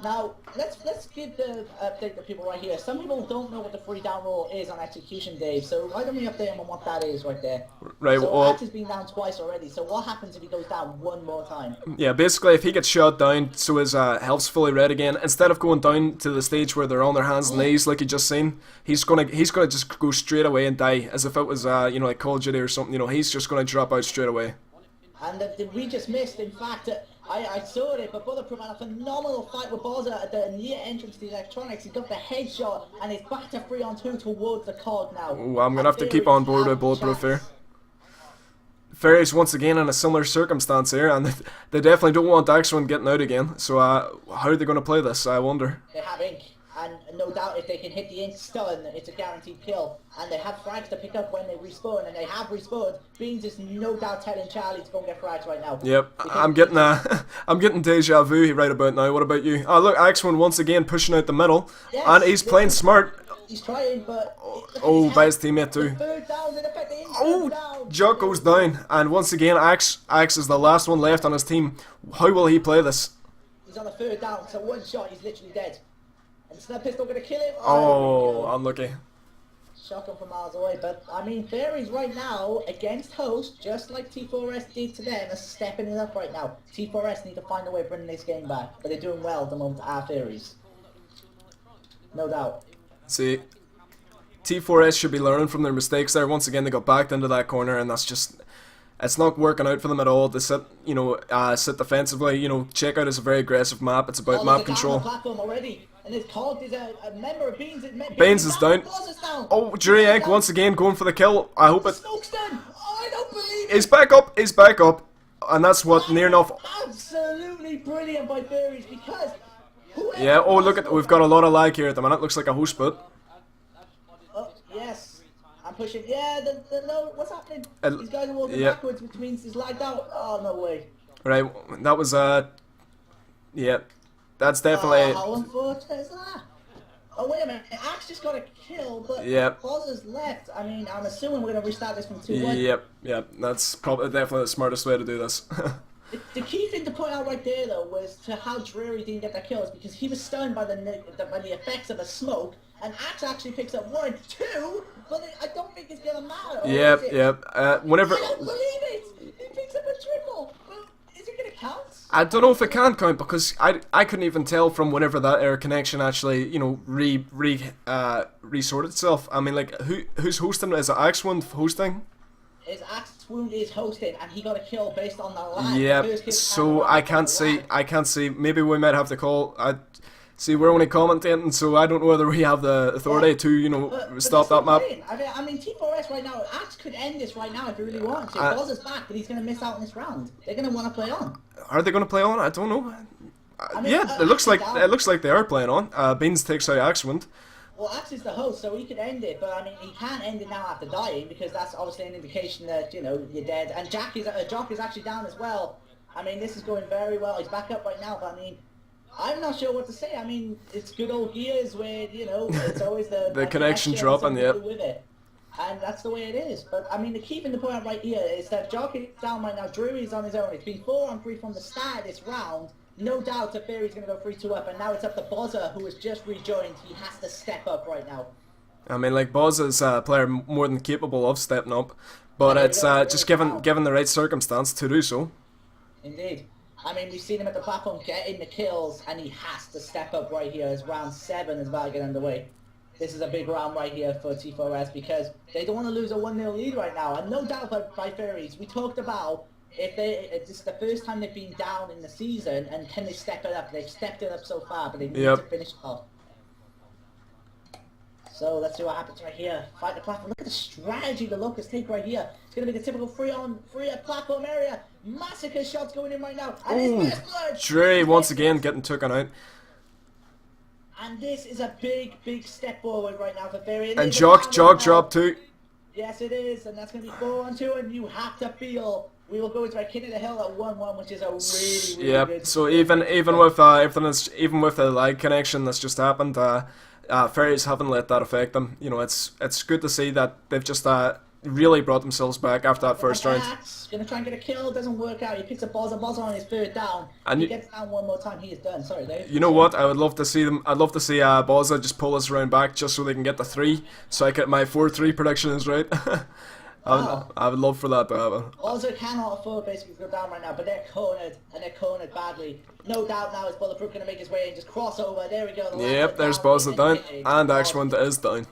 Now, let's give the update to people right here. Some people don't know what the 3-down rule is on execution, Dave, so why don't we update them on what that is right there? Right, so well... Axe has been down twice already, so what happens if he goes down one more time? Yeah, basically, if he gets shot down, so his health's fully red again, instead of going down to the stage where they're on their hands and knees, like you just seen, he's gonna just go straight away and die, as if it was, like Call of Duty or something, he's just gonna drop out straight away. And we just missed, in fact... I saw it, but Bulletproof had a phenomenal fight with Bozza at the near entrance to the electronics. He got the headshot, and he's back to 3-on-2 towards the COD now. Ooh, I'm going to have to keep on board with Bulletproof here. Fairies once again in a similar circumstance here, and they definitely don't want Axwin getting out again. So how are they going to play this, I wonder? They have ink, and no doubt if they can hit the ink stun, it's a guaranteed kill. And they have frags to pick up when they respawn, and they have respawned. Beans is no doubt telling Charlie to go and get frags right now. Yep, I'm getting deja vu right about now. What about you? Oh look, Axwin once again pushing out the middle, yes, and he's playing smart. He's trying, but... Oh, by his teammate too. Oh, Jock goes down, and once again Axe is the last one left on his team. How will he play this? He's on the 3rd down, so one shot, he's literally dead. And Snap Pistol gonna kill him. Oh, unlucky. Shotgun from miles away, but I mean, Fairies right now against Host, just like T4S did to them, are stepping it up right now. T4S need to find a way of bringing this game back, but they're doing well at the moment. Our Fairies, no doubt. See, T4S should be learning from their mistakes there. Once again, they got backed into that corner, and that's just it's not working out for them at all to sit, sit defensively. Checkout is a very aggressive map. It's about map control. On the platform already, and it's called. There's a member of Beans. Beans is down. Oh, Jury Egg once again going for the kill. I hope it. Smoke's done. Oh, I don't believe it. He's back up. He's back up, and that's what near enough. Absolutely brilliant by Fairies because. Yeah. Oh, look at we've got a lot of lag here at the minute. Looks like a host boot. Oh yes. I'm pushing. Yeah, the low. What's happening? These guys are walking backwards, which means he's lagged out. Oh no way. Right, that was yeah, that's definitely. How unfortunate is that? Oh wait a minute, Axe just got a kill, but Bozza's left. I mean, I'm assuming we're gonna restart this from 2-1. Yep. That's probably definitely the smartest way to do this. The key thing to point out right there, though, was to how Drury didn't get that kill is because he was stunned by the effects of the smoke, and Axe actually picks up 1, 2, but I don't think it's gonna matter. Whenever. I don't believe it. He picks up a triple. Well, is it gonna count? I don't know if it can count because I couldn't even tell from whenever that air connection actually resorted itself. I mean, like who's hosting? Is it Axe one hosting? His Axe Wound is hosting, and he got a kill based on that line. Yeah, so I can't see. Maybe we might have to call. See, we're only commentating, so I don't know whether we have the authority to stop that map. I mean, T4S right now, Axe could end this right now if he really wants. If Boz is back, but he's going to miss out in this round. They're going to want to play on. Are they going to play on? I don't know. It looks like they are playing on. Beans takes out Axewind. Well, Axe is the host, so he could end it, but I mean, he can't end it now after dying because that's obviously an indication that you're dead. And Jock is actually down as well. I mean, this is going very well. He's back up right now, but I mean, I'm not sure what to say. I mean, it's good old Gears where it's always the connection dropping, with it, and that's the way it is. But I mean, the key thing to point out right here is that Jock is down right now. Drury's on his own. It's been 4-on-3 from the start of this round. No doubt the Fairy's going to go 3-2 up, and now it's up to Bozza, who has just rejoined. He has to step up right now. I mean, like, Bozza's a player more than capable of stepping up, but it's just given the right circumstance to do so. Indeed. I mean, we've seen him at the platform getting the kills, and he has to step up right here as round 7 is about to get underway. This is a big round right here for T4S because they don't want to lose a 1-0 lead right now, and no doubt by Fairies. We talked about if this is the first time they've been down in the season, and can they step it up? They've stepped it up so far, but they need to finish off. So let's see what happens right here. Fight the platform. Look at the strategy the Locusts take right here. It's going to be the typical free platform area. Massacre shots going in right now. And his first blood. Dre once again getting taken out. And this is a big step forward right now for Fairy. And Jog drop too. Yes, it is, and that's going to be 4-on-2, and you have to feel. We will go into a King of the Hill at 1-1, which is a really good. So even with everything, even with the lag connection that's just happened, Fairies haven't let that affect them. It's good to see that they've just really brought themselves back after that first round. Gonna try and get a kill, doesn't work out. He picks a Bozza on his 3rd down. And he gets down one more time. He is done. Sorry, Dave. You know what? I would love to see them. I'd love to see Bozza just pull us around back just so they can get the 3. So I get my 4-3 prediction is right. I would love for that to happen. Bozza cannot afford basically to go down right now, but they're cornered, and they're cornered badly. No doubt now is Bulletproof going to make his way and just cross over. There we go. There's Bozza down, and Axewind is down.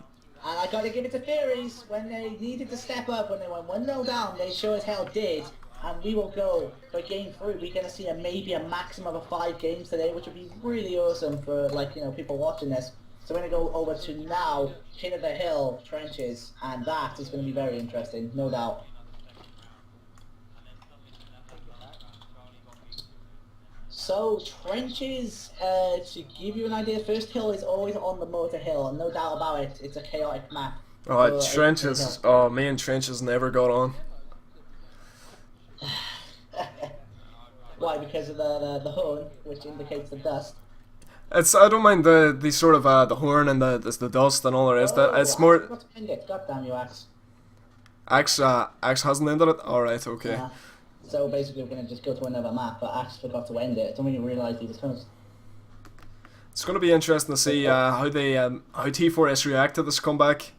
And I got to give it to Fairies. When they needed to step up, when they went 1-0 down, they sure as hell did. And we will go for game 3. We're going to see maybe a maximum of 5 games today, which would be really awesome for people watching this. So we're going to go over to now King of the Hill Trenches, and that is going to be very interesting, no doubt. So Trenches, to give you an idea, first hill is always on the motor hill, and no doubt about it, it's a chaotic map. Oh, Trenches, me and Trenches never got on. Why? Because of the horn, which indicates the dust. I don't mind the sort of the horn and the dust and all the rest. It's more. God damn you, Axe. Axe hasn't ended it. All right, okay. Yeah. So basically, we're gonna just go to another map, but Axe forgot to end it. I don't even realise he was host. It's gonna be interesting to see how T4S react to this comeback,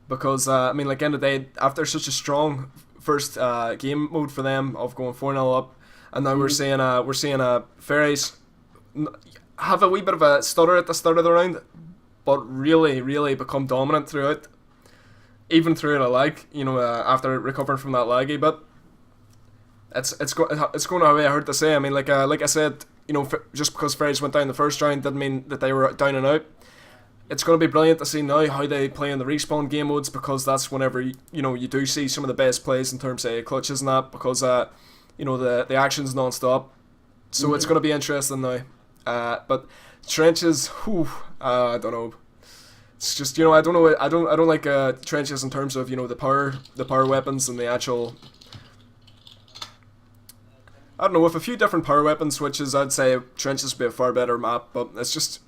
because I mean, like, end of the day, after such a strong first game mode for them of going 4-0 up, and now we're seeing Fairies have a wee bit of a stutter at the start of the round, but really become dominant throughout, even through a lag, after recovering from that laggy bit. it's going away. I heard to say. I mean, like I said, you know, just because Ferries went down the first round didn't mean that they were down and out. It's going to be brilliant to see now how they play in the respawn game modes, because that's whenever you do see some of the best plays in terms of clutches and that, because you know, the action's non-stop. So it's going to be interesting now. But trenches, I don't know. It's just, you know, I don't know. I don't like trenches in terms of, you know, the power weapons and the actual. I don't know, with a few different power weapon switches, I'd say trenches would be a far better map. But it's just.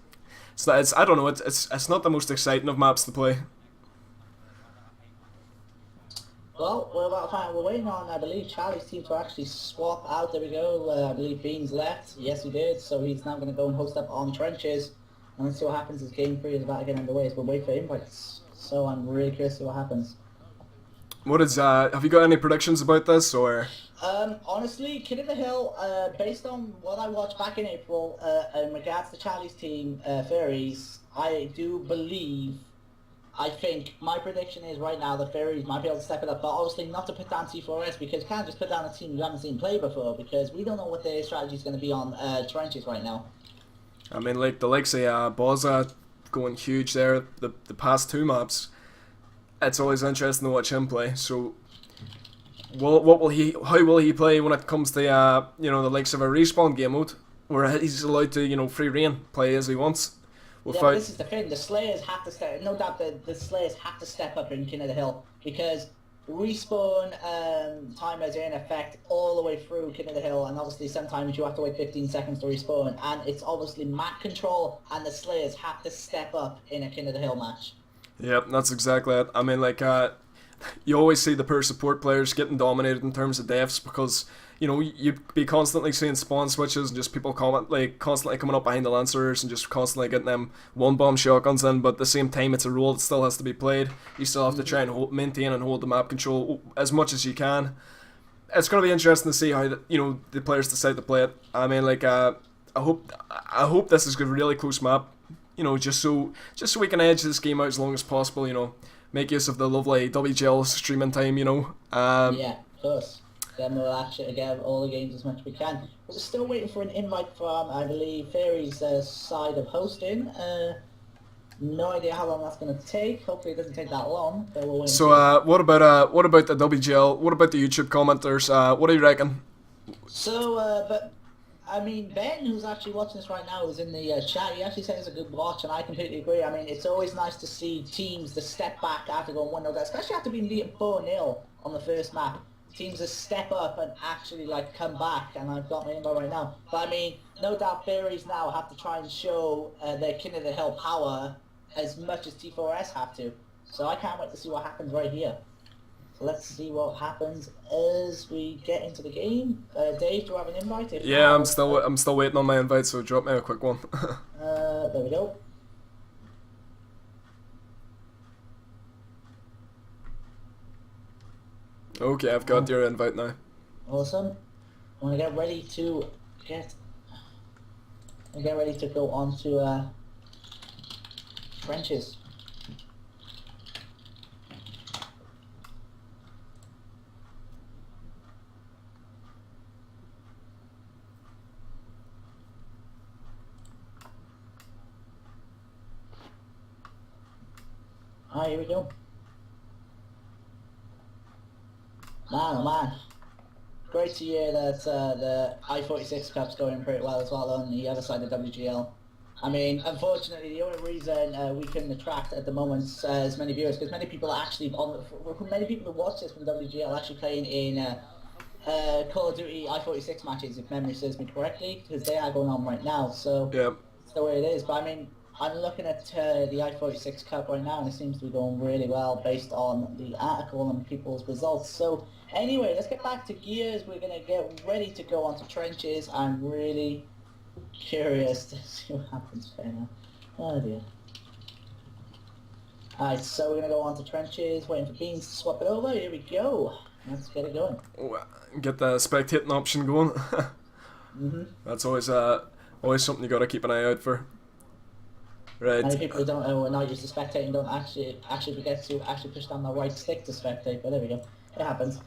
I don't know. It's not the most exciting of maps to play. Well, we're about to find. We're waiting on, I believe, Charlie's team to actually swap out. There we go. I believe Beans left. Yes, he did. So he's now going to go and host up on trenches. And let's see what happens as game 3 is about to get underway. So we'll wait for invites. So I'm really curious to see what happens. What is? Have you got any predictions about this, or? Honestly, Kid of the Hill, based on what I watched back in April, in regards to Charlie's team, Fairies, I do believe, I think, my prediction is right now the Fairies might be able to step it up, but obviously not to put down T4S, because you can't just put down a team you haven't seen play before, because we don't know what their strategy is going to be on trenches right now. I mean, like the likes of Boza going huge there, the past 2 maps, it's always interesting to watch him play, so. Well, how will he play when it comes to you know, the likes of a respawn game mode, where he's allowed to, you know, free reign, play as he wants? Yeah, but this is the thing. The Slayers have to step. No doubt the Slayers have to step up in King of the Hill, because respawn timers are in effect all the way through King of the Hill, and obviously sometimes you have to wait 15 seconds to respawn, and it's obviously map control, and the Slayers have to step up in a King of the Hill match. Yep, that's exactly it. I mean, like, you always see the poor support players getting dominated in terms of deaths, because, you know, you'd be constantly seeing spawn switches and just people constantly coming up behind the Lancers and just constantly getting them one-bomb shotguns in, but at the same time it's a role that still has to be played. You still have to try and maintain and hold the map control as much as you can. It's going to be interesting to see how the players decide to play it. I mean, like, I hope this is a really close map, you know, just so we can edge this game out as long as possible, you know. Make use of the lovely WGL streaming time, you know. Yeah, of course. Then we'll actually get all the games as much as we can. We're still waiting for an invite from, I believe, Fairy's side of hosting. No idea how long that's going to take. Hopefully it doesn't take that long. But we'll so what about the WGL? What about the YouTube commenters? What do you reckon? So, but I mean, Ben, who's actually watching this right now, is in the chat. He actually said it's a good watch, and I completely agree. I mean, it's always nice to see teams that step back after going 1-0 down, especially after being beaten 4-0 on the first map. Teams that step up and actually, like, come back, and I've got my invite right now. But I mean, no doubt Fairies now have to try and show their King of the Hill power as much as T4S have to. So I can't wait to see what happens right here. Let's see what happens as we get into the game. Dave, do you have an invite? Yeah, I'm still waiting on my invite, so drop me a quick one. There we go. Okay, I've got your invite now. Awesome. I'm gonna get ready to go on to trenches. Alright, here we go. Man, oh man. Great to hear that the I-46 Cup's going pretty well as well on the other side of WGL. I mean, unfortunately, the only reason we can attract at the moment as many viewers, because many people are actually many people who watch this from WGL are actually playing in Call of Duty I-46 matches, if memory serves me correctly, because they are going on right now. So yep. That's the way it is. But I mean, I'm looking at the I-46 Cup right now, and it seems to be going really well based on the article and people's results. So anyway, let's get back to gears. We're going to get ready to go onto trenches. I'm really curious to see what happens right now. Oh dear. Alright, so we're going to go onto trenches, waiting for Beans to swap it over. Here we go. Let's get it going. Get the spectating option going. That's always something you got to keep an eye out for. Right. Many people who don't know are not used to spectating don't actually forget to actually push down the right stick to spectate, but there we go. It happens.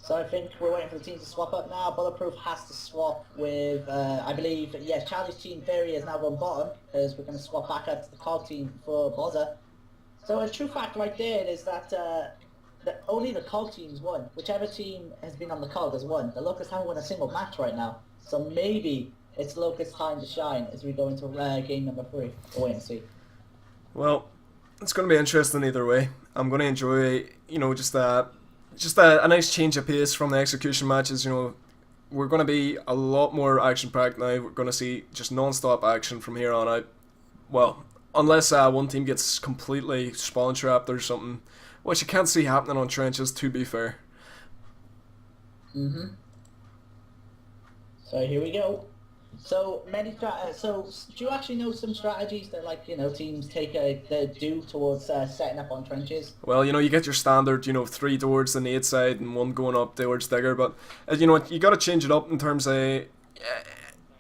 So I think we're waiting for the team to swap up now. Bulletproof has to swap with, I believe, yes, Charlie's team Fairy is now on bottom, because we're going to swap back up to the COG team for Bozza. So a true fact right there is that only the COG teams won. Whichever team has been on the COG has won. The Locusts haven't won a single match right now. So maybe it's Locust time to shine as we go into game number 3. We'll wait and see. Well, it's going to be interesting either way. I'm going to enjoy, just a nice change of pace from the execution matches. We're going to be a lot more action-packed now. We're going to see just non-stop action from here on out. Well, unless one team gets completely spawn trapped or something, which you can't see happening on trenches, to be fair. So here we go. So do you actually know some strategies that teams do towards setting up on trenches? Well, you get your standard, 3 towards the nade side and 1 going up towards Digger, but you got to change it up in terms of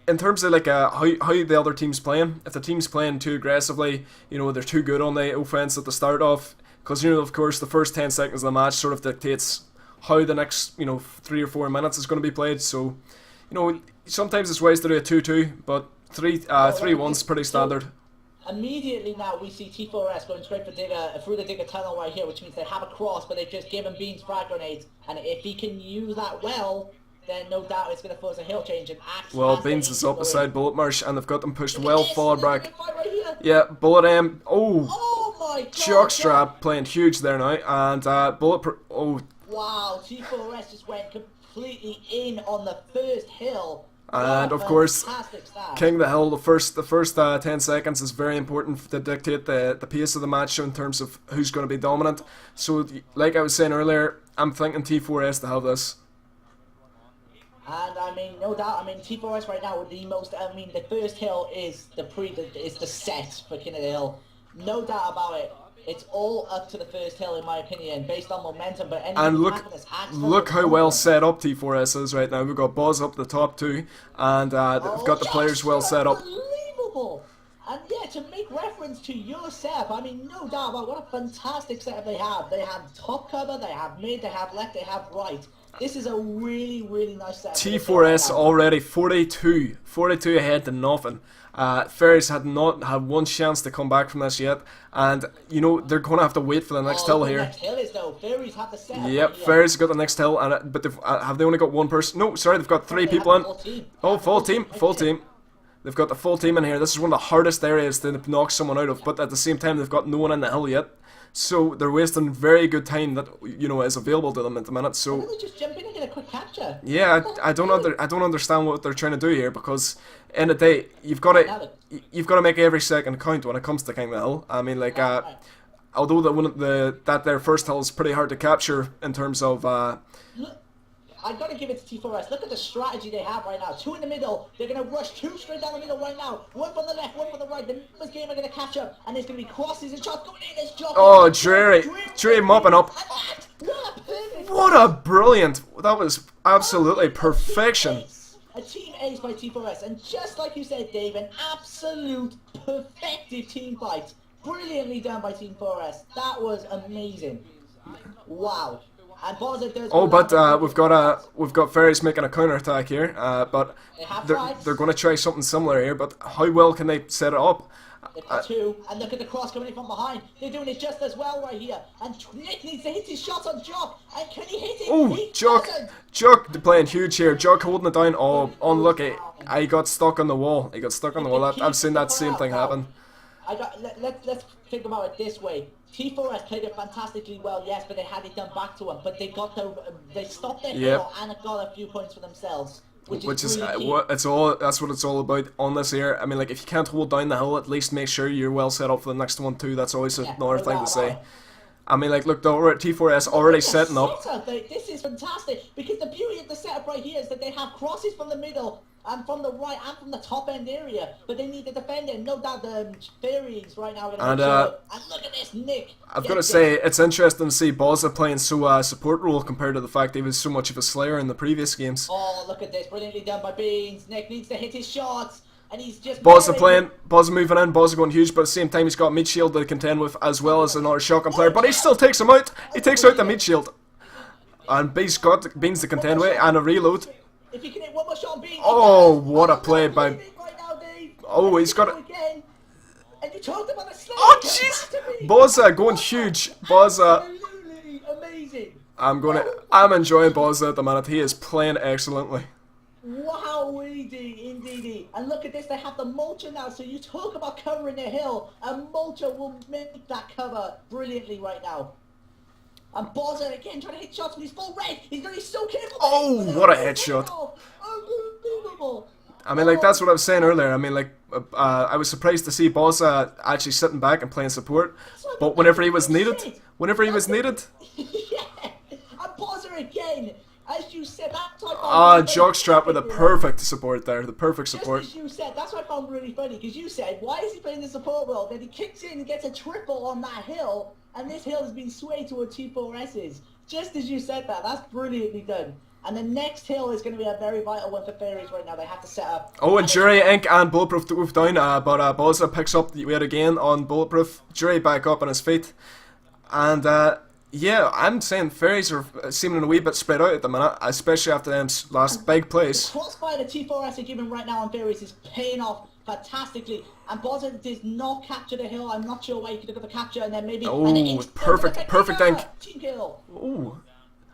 like how the other team's playing. If the team's playing too aggressively, they're too good on the offense at the start off, because of course the first 10 seconds of the match sort of dictates how the next 3 or 4 minutes is going to be played. So sometimes it's wise to do a 2-2, but 3-1's pretty standard. Immediately now we see T4S going straight for Digger through the Digger tunnel right here, which means they have a cross, but they've just given Beans frag grenades, and if he can use that well, then no doubt it's going to force a hill change. And well, Beans is up beside Bullet Marsh, and they've got them pushed well forward back. Right yeah, Bullet oh my god! Jockstrap playing huge there now, and Bullet. Wow, T4S just went completely in on the first hill. And of course, King the Hill, the first 10 seconds is very important to dictate the pace of the match in terms of who's going to be dominant. So, like I was saying earlier, I'm thinking T4S to have this. And no doubt, T4S right now with the first hill is the set for King of the Hill. No doubt about it. It's all up to the first hill, in my opinion, based on momentum. But and look how well set up T4S is right now. We've got Boz up the top too, and they've got the players well set up. Unbelievable! And yeah, to make reference to your setup, no doubt about what a fantastic setup they have. They have top cover, they have mid, they have left, they have right. This is a really, really nice setup. T4S already 42 ahead to nothing. Ferries had not had one chance to come back from this yet, and they're going to have to wait for the next hill here. Next hill is though. Ferries have the setup. Yep, Ferries got the next hill, but have they only got one person? No, sorry, they've got 3 people in. Oh, full team. They've got the full team in here. This is one of the hardest areas to knock someone out of, but at the same time they've got no one in the hill yet. So they're wasting very good time that is available to them at the minute. So why don't they just jump in and get a quick capture? Yeah, I don't understand what they're trying to do here, because in the day you've got to make every second count when it comes to King of the Hill. Although that their first hill is pretty hard to capture in terms of. I've got to give it to T4S. Look at the strategy they have right now. 2 in the middle. They're going to rush 2 straight down the middle right now. 1 from the left, 1 from the right. The members game are going to catch up. And there's going to be crosses and shots going in. There's Jock. Oh, Dreary mopping up. What a brilliant. That was absolutely perfection. A team ace by T4S. And just like you said, Dave, an absolute perfected team fight. Brilliantly done by Team 4S. That was amazing. Wow. But we've got Ferries making a counter attack here. But they're going to try something similar here. But how well can they set it up? They've got 2, and look at the cross coming in from behind. They're doing it just as well right here. And Nick needs to hit his shots on Jock. And can he hit it? Oh, Jock playing huge here. Jock holding it down. Oh, unlucky. He got stuck on the wall. I've seen that same thing happen. Let's think about it this way. T4S played it fantastically well, yes, but they had it done back to them. But they stopped their hill and got a few points for themselves, which is really key. That's what it's all about on this here. If you can't hold down the hill, at least make sure you're well set up for the next one too. That's always another thing to say. Look, T4S already setting up. This is fantastic, because the beauty of the setup right here is that they have crosses from the middle and from the right and from the top end area, but they need to defend it. No doubt the Fairies right now are going to and look at this, Nick. I've got to say, it's interesting to see Bozza playing so support role compared to the fact he was so much of a slayer in the previous games. Oh, look at this, brilliantly done by Beans. Nick needs to hit his shots. And he's just Bozza moving in, Bozza going huge, but at the same time he's got meat shield to contend with, as well as another shotgun player, but he still takes him out. He takes out the meat shield. And B's got Beans to contend with, and a reload. If you can hit one more shot on Beans. Oh, what a play by... Right now, Dave. Oh, he's got it. Again. And you talked about a slide. Oh, jeez. Bozza going huge. Bozza. Absolutely amazing. I'm enjoying Bozza at the minute. He is playing excellently. Wow, indeed. And look at this, they have the mulcher now, so you talk about covering the hill, and mulcher will make that cover brilliantly right now. And Bozza again trying to hit shots, but he's full red. He's going to be so careful. Oh, what a headshot. Unbelievable. I mean, like, that's what I was saying earlier. I mean, like, I was surprised to see Bozza actually sitting back and playing support. But whenever he was needed, yeah. And Bozza again. As you said, that type of... Jockstrap with a perfect support there. The perfect support. Just as you said, that's what I found really funny, because you said, why is he playing the support role? Then he kicks in and gets a triple on that hill, and this hill has been swayed towards T4S's. Just as you said that, that's brilliantly done. And the next hill is going to be a very vital one for Fairies right now. They have to set up... Oh, and Jury, Ink, and Bulletproof move down, but Bozza picks up the weight again on Bulletproof. Jury back up on his feet. And, yeah, I'm saying Fairies are seeming a wee bit spread out at the minute, especially after them last big plays. The crossfire that T4S are giving right now on Fairies is paying off fantastically. And Bozza does not capture the hill. I'm not sure why he could have got the capture and then maybe... Oh, perfect ink. Team kill. Oh,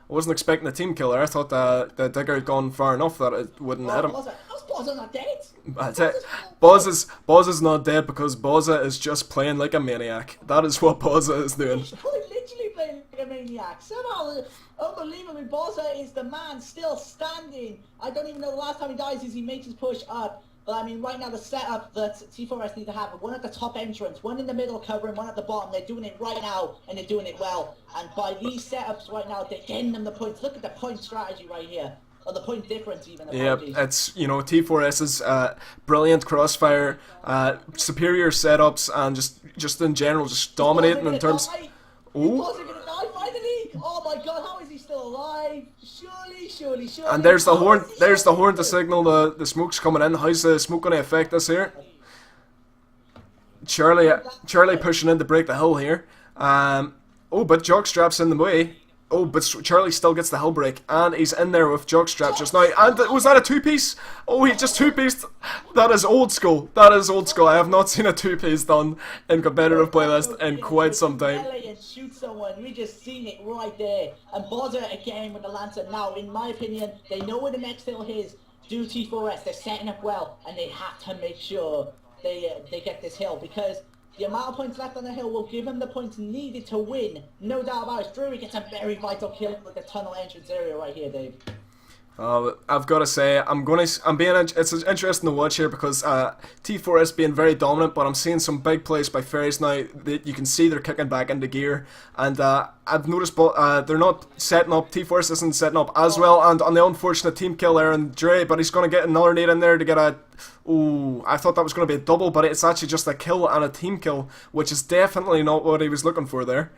I wasn't expecting a team killer. I thought the digger had gone far enough that it wouldn't hit him. How's Bozza not dead? That's it. Bozza's not dead because Bozza is just playing like a maniac. That is what Bozza is doing. He's literally playing like a maniac. Somehow, unbelievably, Bozza is the man still standing. I don't even know the last time he dies is he makes his push up. But I mean, right now the setup that T4S need to have, one at the top entrance, one in the middle covering, one at the bottom. They're doing it right now, and they're doing it well. And by these setups right now, they're getting them the points. Look at the point strategy right here. Or the point difference even. Yeah, it's, you know, T4S's brilliant crossfire, superior setups, and just in general, just dominating in terms... Oh. Oh my god, how is he still alive? Surely. And there's the horn to signal the smoke's coming in. How's the smoke going to affect us here? Charlie pushing in to break the hill here. Oh, but Jockstrap's in the way. Oh, but Charlie still gets the hill break, and he's in there with Jockstrap just now. And was that a two-piece? Oh, he just two-pieced. That is old school. I have not seen a two-piece done in competitive playlist in quite some time. And shoot someone. We just seen it right there. And Bozza again with the Lancer. Now, in my opinion, they know where the next hill is. Do T4S. They're setting up well, and they have to make sure they get this hill, because the amount of points left on the hill will give him the points needed to win. No doubt about it. Drury gets a very vital kill with the tunnel entrance area right here, Dave. I've got to say, it's interesting to watch here because T4S being very dominant, but I'm seeing some big plays by Fairies now that you can see they're kicking back into gear, and I've noticed they're not setting up, T4S isn't setting up as well, and on the unfortunate team kill there on Dre, but he's going to get another nade in there to get a... Ooh, I thought that was going to be a double, but it's actually just a kill and a team kill, which is definitely not what he was looking for there.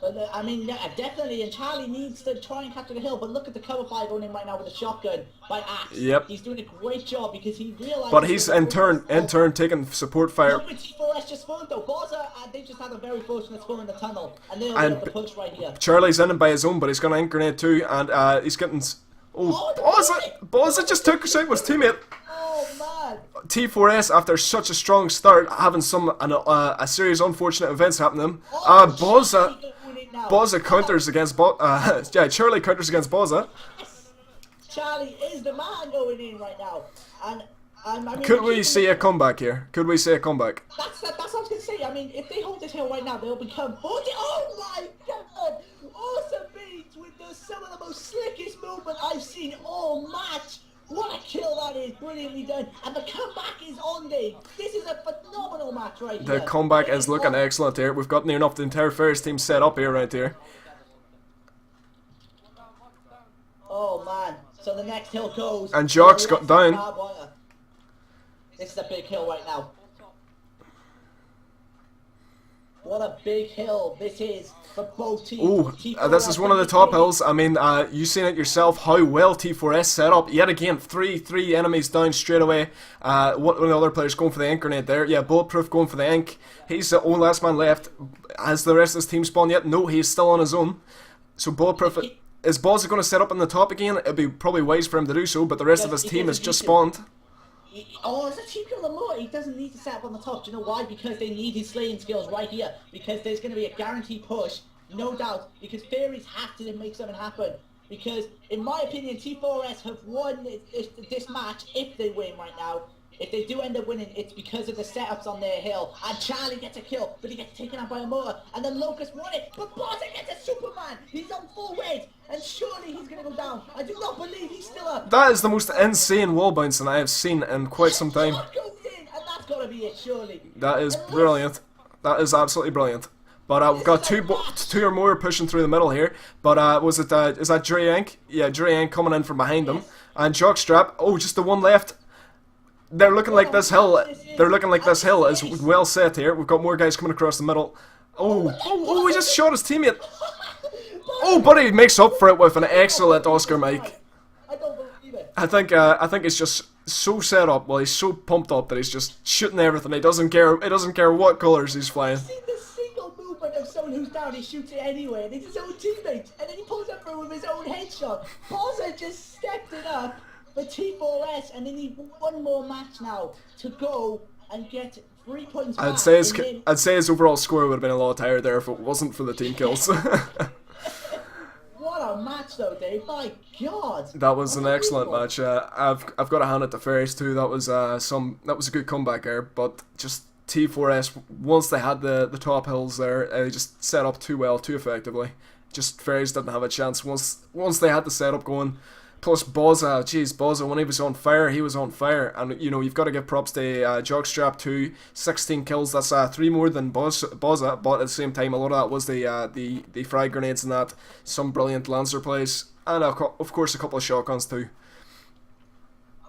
But, I mean, yeah, definitely, and Charlie needs to try and capture the hill, but look at the cover fire going in right now with a shotgun by Axe. Yep. He's doing a great job because he realizes... But he's in turn taking support fire. Look at T4S just spawned though. Bozza, they just had a very fortunate spawn in the tunnel, and they'll get the push right here. Charlie's in him by his own, but he's going to ink grenade too, and he's getting... Bozza just took us out with his teammate. Oh, man. T4S, after such a strong start, having a series of unfortunate events happen to him. Bozza counters against Charlie counters against Bozza. Yes. Charlie is the man going in right now. And I mean, could we see a comeback here? Could we see a comeback? That's what I was going to say. I mean, if they hold this hill right now, they'll become... Oh my god! Awesome beats with some of the most slickest movement I've seen all match. What a kill that is, brilliantly done. And the comeback is on, Dave. This is a phenomenal match right here. The comeback is looking excellent here. We've got near enough the entire Fairies team set up here right here. Oh man, so the next hill goes. And Jock's got down. This is a big hill right now. What a big hill this is for both teams. Ooh, this is one of the top hills. I mean, you've seen it yourself how well T4S set up. Yet again, three enemies down straight away. One of the other players going for the ink grenade there. Yeah, Bulletproof going for the ink. He's the only last man left. Has the rest of his team spawned yet? No, he's still on his own. So Bulletproof is Bozza going to set up on the top again? It'd be probably wise for him to do so, but the rest of his team has just spawned. It's a cheap kill the more. He doesn't need to set up on the top. Do you know why? Because they need his slaying skills right here. Because there's going to be a guaranteed push, no doubt. Because Fairies have to make something happen. Because, in my opinion, T4S have won this match if they win right now. If they do end up winning, it's because of the setups on their hill. And Charlie gets a kill, but he gets taken out by a motor. And then Locust won it, but Bozza gets a Superman. He's on full weight, and surely he's going to go down. I do not believe he's still up. That is the most insane wall bouncing I have seen in quite some time. Shot goes in, and that's got to be it, surely. That is brilliant. That is absolutely brilliant. But we've got two or more pushing through the middle here. But is that Dre Inc? Yeah, Dre Inc coming in from behind them. And Jockstrap, oh, just the one left. They're looking like this hill. They're looking like this hill is well set here. We've got more guys coming across the middle. Oh, he just shot his teammate. Oh, but he makes up for it with an excellent Oscar Mike. I don't believe it. I think it's just so set up. Well, he's so pumped up that he's just shooting everything. He doesn't care. He doesn't care what colors he's flying. See the single movement of someone who's down. He shoots it anyway, and it's his own teammate, and then he pulls up through with his own headshot. Bozza just stepped it up for T4S, and they need one more match now to go and get 3 points back. I'd say his overall score would have been a lot higher there if it wasn't for the team kills. What a match though, Dave. My God. That was an excellent match. I've got to hand it to Ferris too. That was a good comeback there, but just T4S, once they had the top hills there, they just set up too well, too effectively. Just Ferris didn't have a chance once they had the setup going. Plus Bozza, when he was on fire, he was on fire. And, you know, you've got to give props to Jockstrap too. 16 kills, that's 3 more than Bozza, but at the same time, a lot of that was the frag grenades and that. Some brilliant Lancer plays. And, of course, a couple of shotguns too.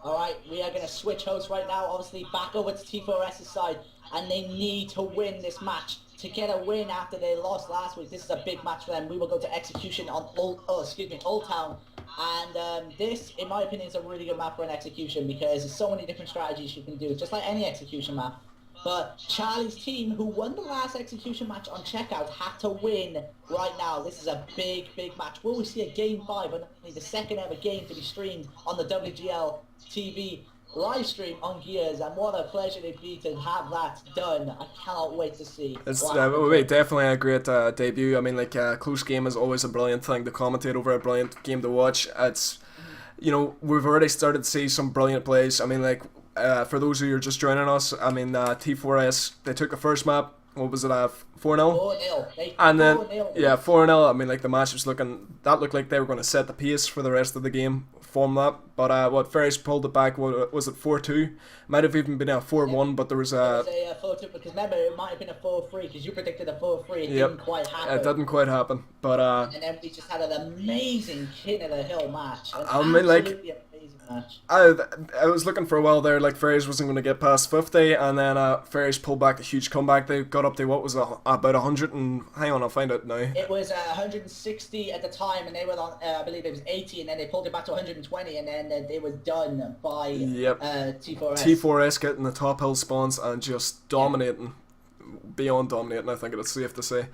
Alright, we are going to switch hosts right now. Obviously, back over to T4S's side. And they need to win this match to get a win after they lost last week. This is a big match for them. We will go to execution on Old Town. And this, in my opinion, is a really good map for an execution because there's so many different strategies you can do, just like any execution map. But Charlie's team, who won the last execution match on Checkout, had to win right now. This is a big, big match. Will we see a Game 5, only the second ever game to be streamed on the WGL TV live stream on Gears, and what a pleasure it'd be to have that done. I cannot wait to see. It's definitely a great debut. I mean, like, close game is always a brilliant thing to commentate over, a brilliant game to watch. It's, you know, we've already started to see some brilliant plays. I mean, like, for those of you who are just joining us, I mean, T4S, they took the first map. What was it, 4-0? 4-0. And then, 4-0. 4-0. I mean, like, the match was that looked like they were going to set the pace for the rest of the game from that. But Ferris pulled it back. What was it, 4-2? Might have even been a 4-1, but there was a... It was a 4-2, because remember, it might have been a 4-3, because you predicted a 4-3. It didn't quite happen. It didn't quite happen, but... and then we just had an amazing King of the Hill match. I mean, like... amazing match. I was looking for a while there, like, Ferris wasn't going to get past 50, and then Ferris pulled back a huge comeback. They got up to, what was it, about 100 and... Hang on, I'll find it now. It was 160 at the time, and they were on, I believe it was 80, and then they pulled it back to 120, and then it was done by T4S. T4S getting the top hill spawns and just dominating, beyond dominating, I think it's safe to say.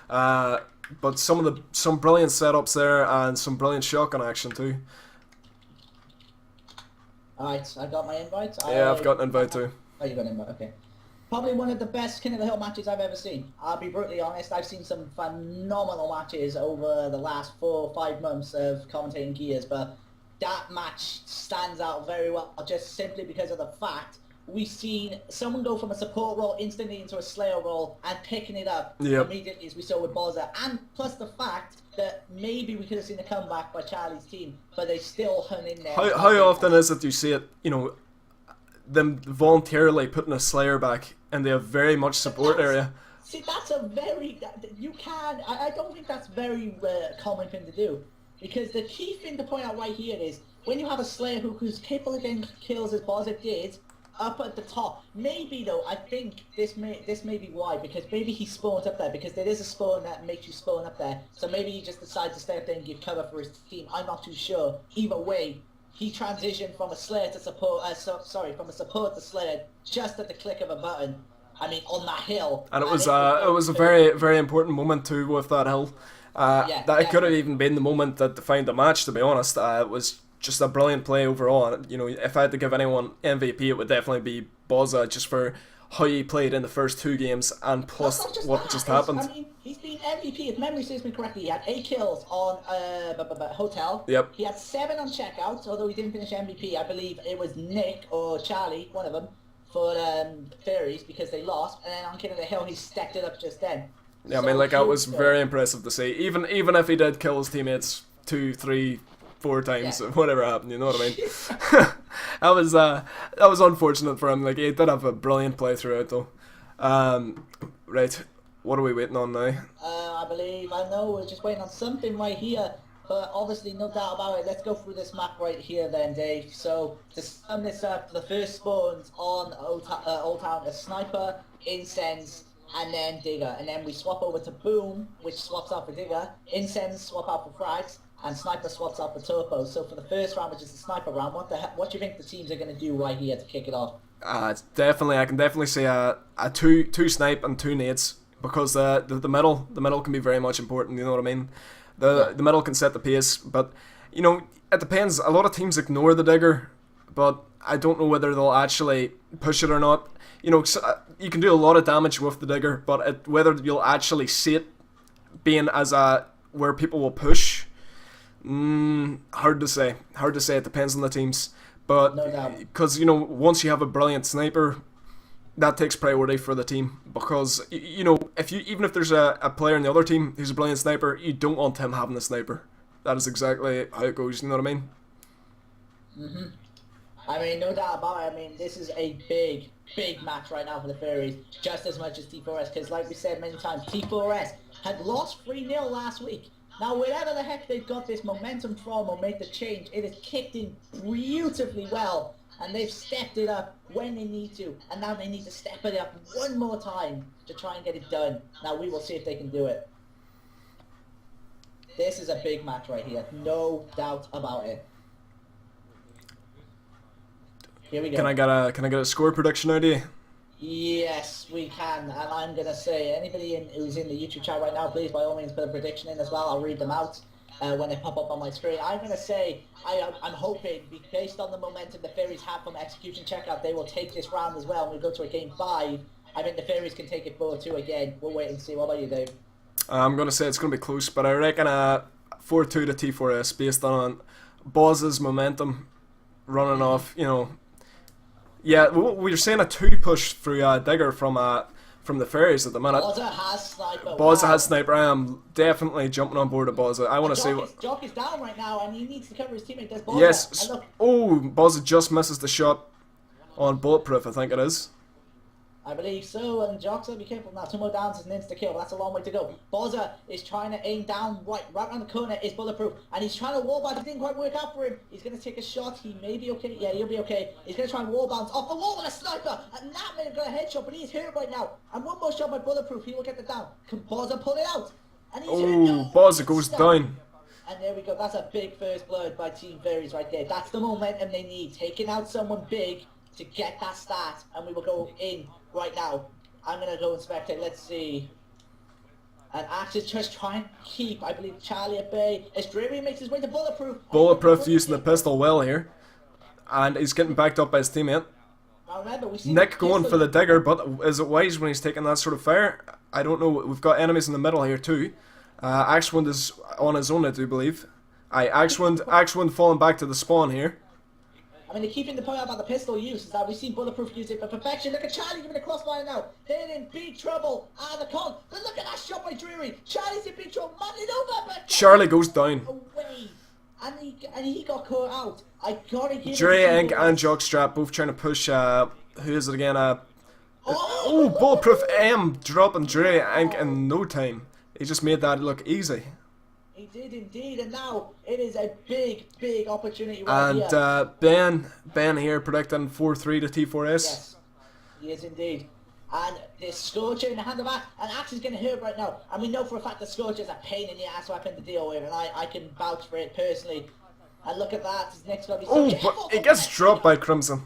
But some brilliant setups there, and some brilliant shotgun action too. Alright, I got my invite. Yeah, I've got an invite too. Oh, you got an invite, okay. Probably one of the best King of the Hill matches I've ever seen. I'll be brutally honest, I've seen some phenomenal matches over the last 4 or 5 months of commentating Gears, but that match stands out very well just simply because of the fact we've seen someone go from a support role instantly into a Slayer role and picking it up immediately, as we saw with Bozza, and plus the fact that maybe we could have seen a comeback by Charlie's team, but they still hung in there. How often is it you see it, you know, them voluntarily putting a Slayer back in the very much support area? See, that's a very... I don't think that's very common thing to do. Because the key thing to point out right here is, when you have a Slayer who's capable of getting kills as Bozza did, up at the top. Maybe though, I think this may be why, because maybe he spawned up there, because there is a spawn that makes you spawn up there. So maybe he just decides to stay up there and give cover for his team. I'm not too sure. Either way, he transitioned from a Slayer to support. From a support to Slayer just at the click of a button. I mean, on that hill. And it was a very, very important moment too with that hill. That it could have even been the moment that defined the match, to be honest. It was just a brilliant play overall. You know, if I had to give anyone MVP, it would definitely be Bozza, just for how he played in the first 2 games and plus what just happened. I mean, he's been MVP, if memory serves me correctly. He had 8 kills on Hotel. Yep. He had 7 on checkouts, although he didn't finish MVP. I believe it was Nick or Charlie, one of them, for Fairies, because they lost. And then on King of the Hill, he stacked it up just then. Yeah, I mean, like, that was very impressive to see. Even if he did kill his teammates 2, 3, 4 times, whatever happened, you know what I mean? that was unfortunate for him. Like, he did have a brilliant play throughout, though. Right, what are we waiting on now? I know, we're just waiting on something right here. But obviously, no doubt about it. Let's go through this map right here then, Dave. So, to sum this up, the first spawns on Old Town is Sniper, Incense, and then Digger. And then we swap over to Boom, which swaps out for Digger. Incense swap out for Frags, and Sniper swaps out for Turbo. So for the first round, which is the Sniper round, what do you think the teams are going to do right here to kick it off? It's definitely, I can definitely say a two snipe and 2 nades, because the middle can be very much important, you know what I mean? The middle can set the pace, but, you know, it depends. A lot of teams ignore the Digger, but I don't know whether they'll actually push it or not. You know, you can do a lot of damage with the Digger, but whether you'll actually see it being as where people will push, hard to say. Hard to say. It depends on the teams. But because, you know, once you have a brilliant sniper, that takes priority for the team, because, you know, even if there's a player in the other team who's a brilliant sniper, you don't want him having a sniper. That is exactly how it goes. You know what I mean? Mhm. I mean, no doubt about it. I mean, this is a big match right now for the Fairies, just as much as T4S, because like we said many times, T4S had lost 3-0 last week. Now, wherever the heck they've got this momentum from or made the change, it has kicked in beautifully well, and they've stepped it up when they need to, and now they need to step it up one more time to try and get it done. Now, we will see if they can do it. This is a big match right here, no doubt about it. Here we go. Can I get a score prediction idea? Yes, we can, and I'm gonna say anybody who's in the YouTube chat right now, please by all means put a prediction in as well. I'll read them out when they pop up on my screen. I'm gonna say I'm hoping, based on the momentum the Fairies have from execution checkout, they will take this round as well. And we go to a game 5. I think the Fairies can take it 4-2 again. We'll wait and see. What about you, Dave? I'm gonna say it's gonna be close, but I reckon 4-2 to T4S based on Boz's momentum running off. You know. Yeah, we were saying a 2 push through Digger from the Fairies at the minute. Bozza has Sniper. Bozza has Sniper. I am definitely jumping on board with Bozza. I want to see what... Jock is down right now, and he needs to cover his teammate. There's Bozza. Yes. Oh, Bozza just misses the shot on Bulletproof, I think it is. I believe so, and Jock's be careful now. 2 more downs is an insta-kill. That's a long way to go. Bozza is trying to aim down right around the corner. Is Bulletproof, and he's trying to wall bounce. It didn't quite work out for him. He's going to take a shot. He may be okay. Yeah, he'll be okay. He's going to try and wall bounce off the wall with a sniper, and that may have got a headshot, but he's hurt right now. And one more shot by Bulletproof. He will get the down. Can Bozza pull it out? And he's hurt. No, Bozza goes down. And there we go. That's a big first blood by Team Fairies right there. That's the momentum they need. Taking out someone big to get that start, and we will go in right now. I'm going to go and spectate. Let's see. And Axe is just trying to keep, I believe, Charlie at bay. As Dreary makes his way to Bulletproof. Bulletproof using the pistol well here. And he's getting backed up by his teammate. Now remember, we see Nick going for the Digger, but is it wise when he's taking that sort of fire? I don't know. We've got enemies in the middle here too. Axewind is on his own, I do believe. Axewind falling back to the spawn here. I mean, they're keeping the point out about the pistol use, is that we've seen Bulletproof use it for perfection. Look at Charlie giving a crossfire now. They're in big trouble. The con. But look at that shot by Dreary. Charlie's in big trouble. Man it over, but Charlie goes down. Away. And he got caught out. I gotta give Dre, Ink, and Jockstrap both trying to push, who is it again? Bulletproof M dropping Dre, Ink in no time. He just made that look easy. He did indeed, and now it is a big opportunity right here. And Ben here predicting 4-3 to T4S. Yes, he is indeed. And the Scorcher in the hand of Axe, and Axe is getting hurt right now. And we know for a fact the Scorcher is a pain in the ass weapon to deal with, and I can vouch for it personally. And look at that, his next got to be so careful. But it gets dropped by Crimson.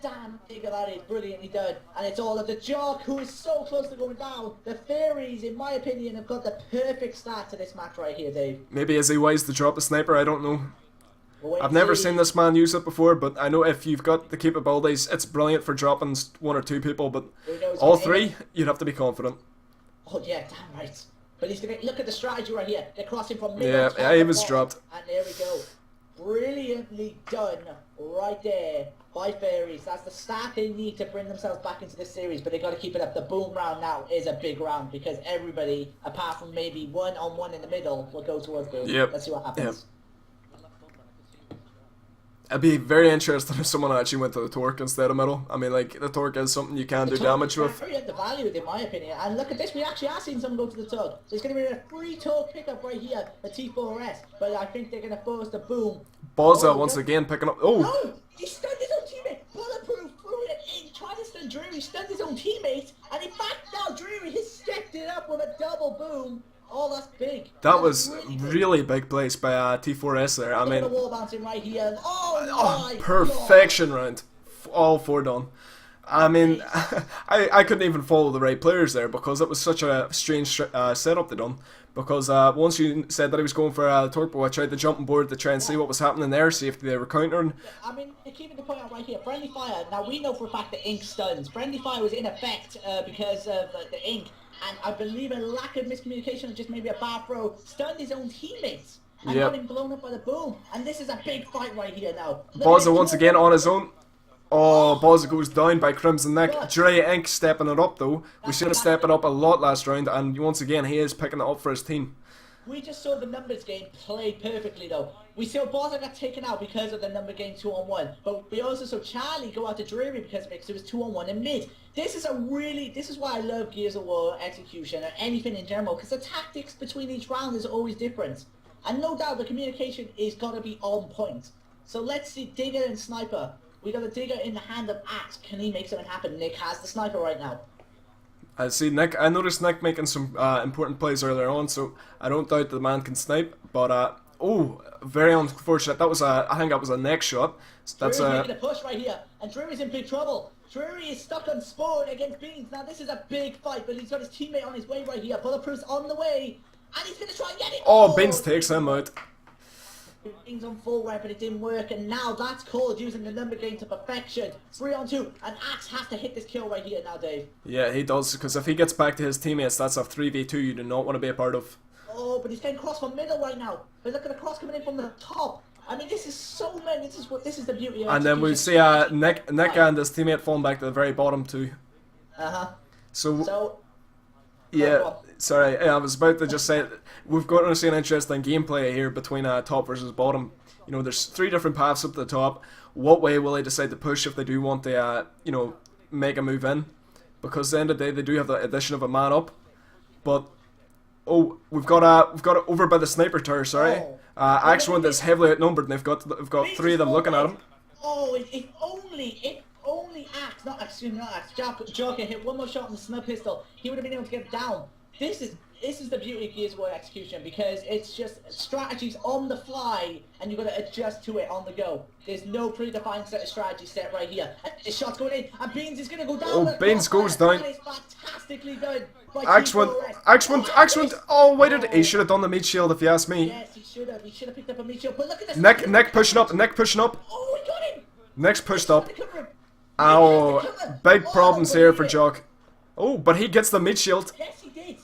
damn digger that is, brilliantly done. And it's all of the Jock, who is so close to going down. The Fairies, in my opinion, have got the perfect start to this match right here, Dave. Maybe is he wise to drop a sniper? I don't know. We'll I've never seen this man use it before, but I know if you've got the capabilities, it's brilliant for dropping one or two people, but all three, you'd have to be confident. Oh yeah, damn right. But he's gonna look at the strategy right here. They're crossing from middle. Yeah, he was dropped. And there we go. Brilliantly done right there by Fairies. That's the start they need to bring themselves back into this series, but they got to keep it up. The boom round now is a big round because everybody, apart from maybe one-on-one in the middle, will go towards boom. Yep. Let's see what happens. Yep. I'd be very interested if someone actually went to the Torque instead of middle. I mean, like, the Torque is something you can do damage with. Very undervalued, in my opinion. And look at this, we actually are seeing someone go to the Tug. So it's going to be a free Tug pickup right here, the T4S. But I think they're going to force the boom. Bozza once again picking up. Oh! No! He stunned his own teammate. Bulletproof threw it in, tried to stun Drury, stunned his own teammate. And in fact, now Drury has stepped it up with a double boom. Oh, that's big. That was really big place by T4S there. I mean, the wall bouncing right here. Oh, my perfection God. round. All four done. I mean, I couldn't even follow the right players there because it was such a strange setup they done. Because once you said that he was going for Torpo, I tried to jump on board to try and see what was happening there, see if they were countering. I mean, they're keeping the point out right here. Friendly Fire, now we know for a fact that Ink stuns. Friendly Fire was in effect because of the Ink. And I believe a lack of miscommunication, or just maybe a bad throw, stunned his own teammates and got him blown up by the boom. And this is a big fight right here now. Bozza once again on his own. Oh, Bozza goes down by Crimson Neck. Dre Inc stepping it up though. We should have stepped it up a lot last round, and once again he is picking it up for his team. We just saw the numbers game played perfectly though. We saw Bozza got taken out because of the number game 2-on-1, but we also saw Charlie go out to Drury because of it, because it was 2-on-1 in mid. This is why I love Gears of War execution or anything in general, because the tactics between each round is always different. And no doubt the communication is got to be on point. So let's see, Digger and Sniper. We got a Digger in the hand of Axe. Can he make something happen? Nick has the Sniper right now. I see Nick. I noticed Nick making some important plays earlier on, so I don't doubt the man can snipe. But oh, very unfortunate. That was I think that was a neck shot. That's making a push right here, and Drury's in big trouble. Drury is stuck on Spawn against Beans. Now this is a big fight, but he's got his teammate on his way right here. Bulletproof's on the way, and he's gonna try and get it. Oh, Beans takes him out. Beans on full red, but it didn't work, and now that's called using the number game to perfection. 3-on-2, and Axe has to hit this kill right here now, Dave. Yeah, he does, because if he gets back to his teammates, that's a 3v2 you do not want to be a part of. Oh, but he's getting cross from middle right now. But look at the cross coming in from the top. I mean, this is so many. This is the beauty of it. And then we see Nick and his teammate falling back to the very bottom too. So yeah, sorry, I was about to just say we've got to see an interesting gameplay here between top versus bottom. You know, there's three different paths up to the top. What way will they decide to push if they do want to, you know, make a move in? Because at the end of the day, they do have the addition of a man up. But oh, we've got it over by the sniper tower. Sorry, Axwand is heavily outnumbered, and they've got three of them looking at him. Oh, if only Axe, not Axe, Joker hit one more shot on the snub pistol, he would have been able to get down. This is the beauty of Gears of War execution, because it's just strategies on the fly, and you've got to adjust to it on the go. There's no predefined set of strategy set right here. And the shot's going in, and Beans is going to go down. Oh, Beans goes down. That is fantastically done. Axwand. Oh, why did he should have done the meat shield if you ask me. Yes, he should have. He should have picked up a meat shield. But look at this. Nick pushing up. Oh, he got him. Nick's pushed up. Oh, big problems here for Jock. Oh, but he gets the meat shield. Yes, he did.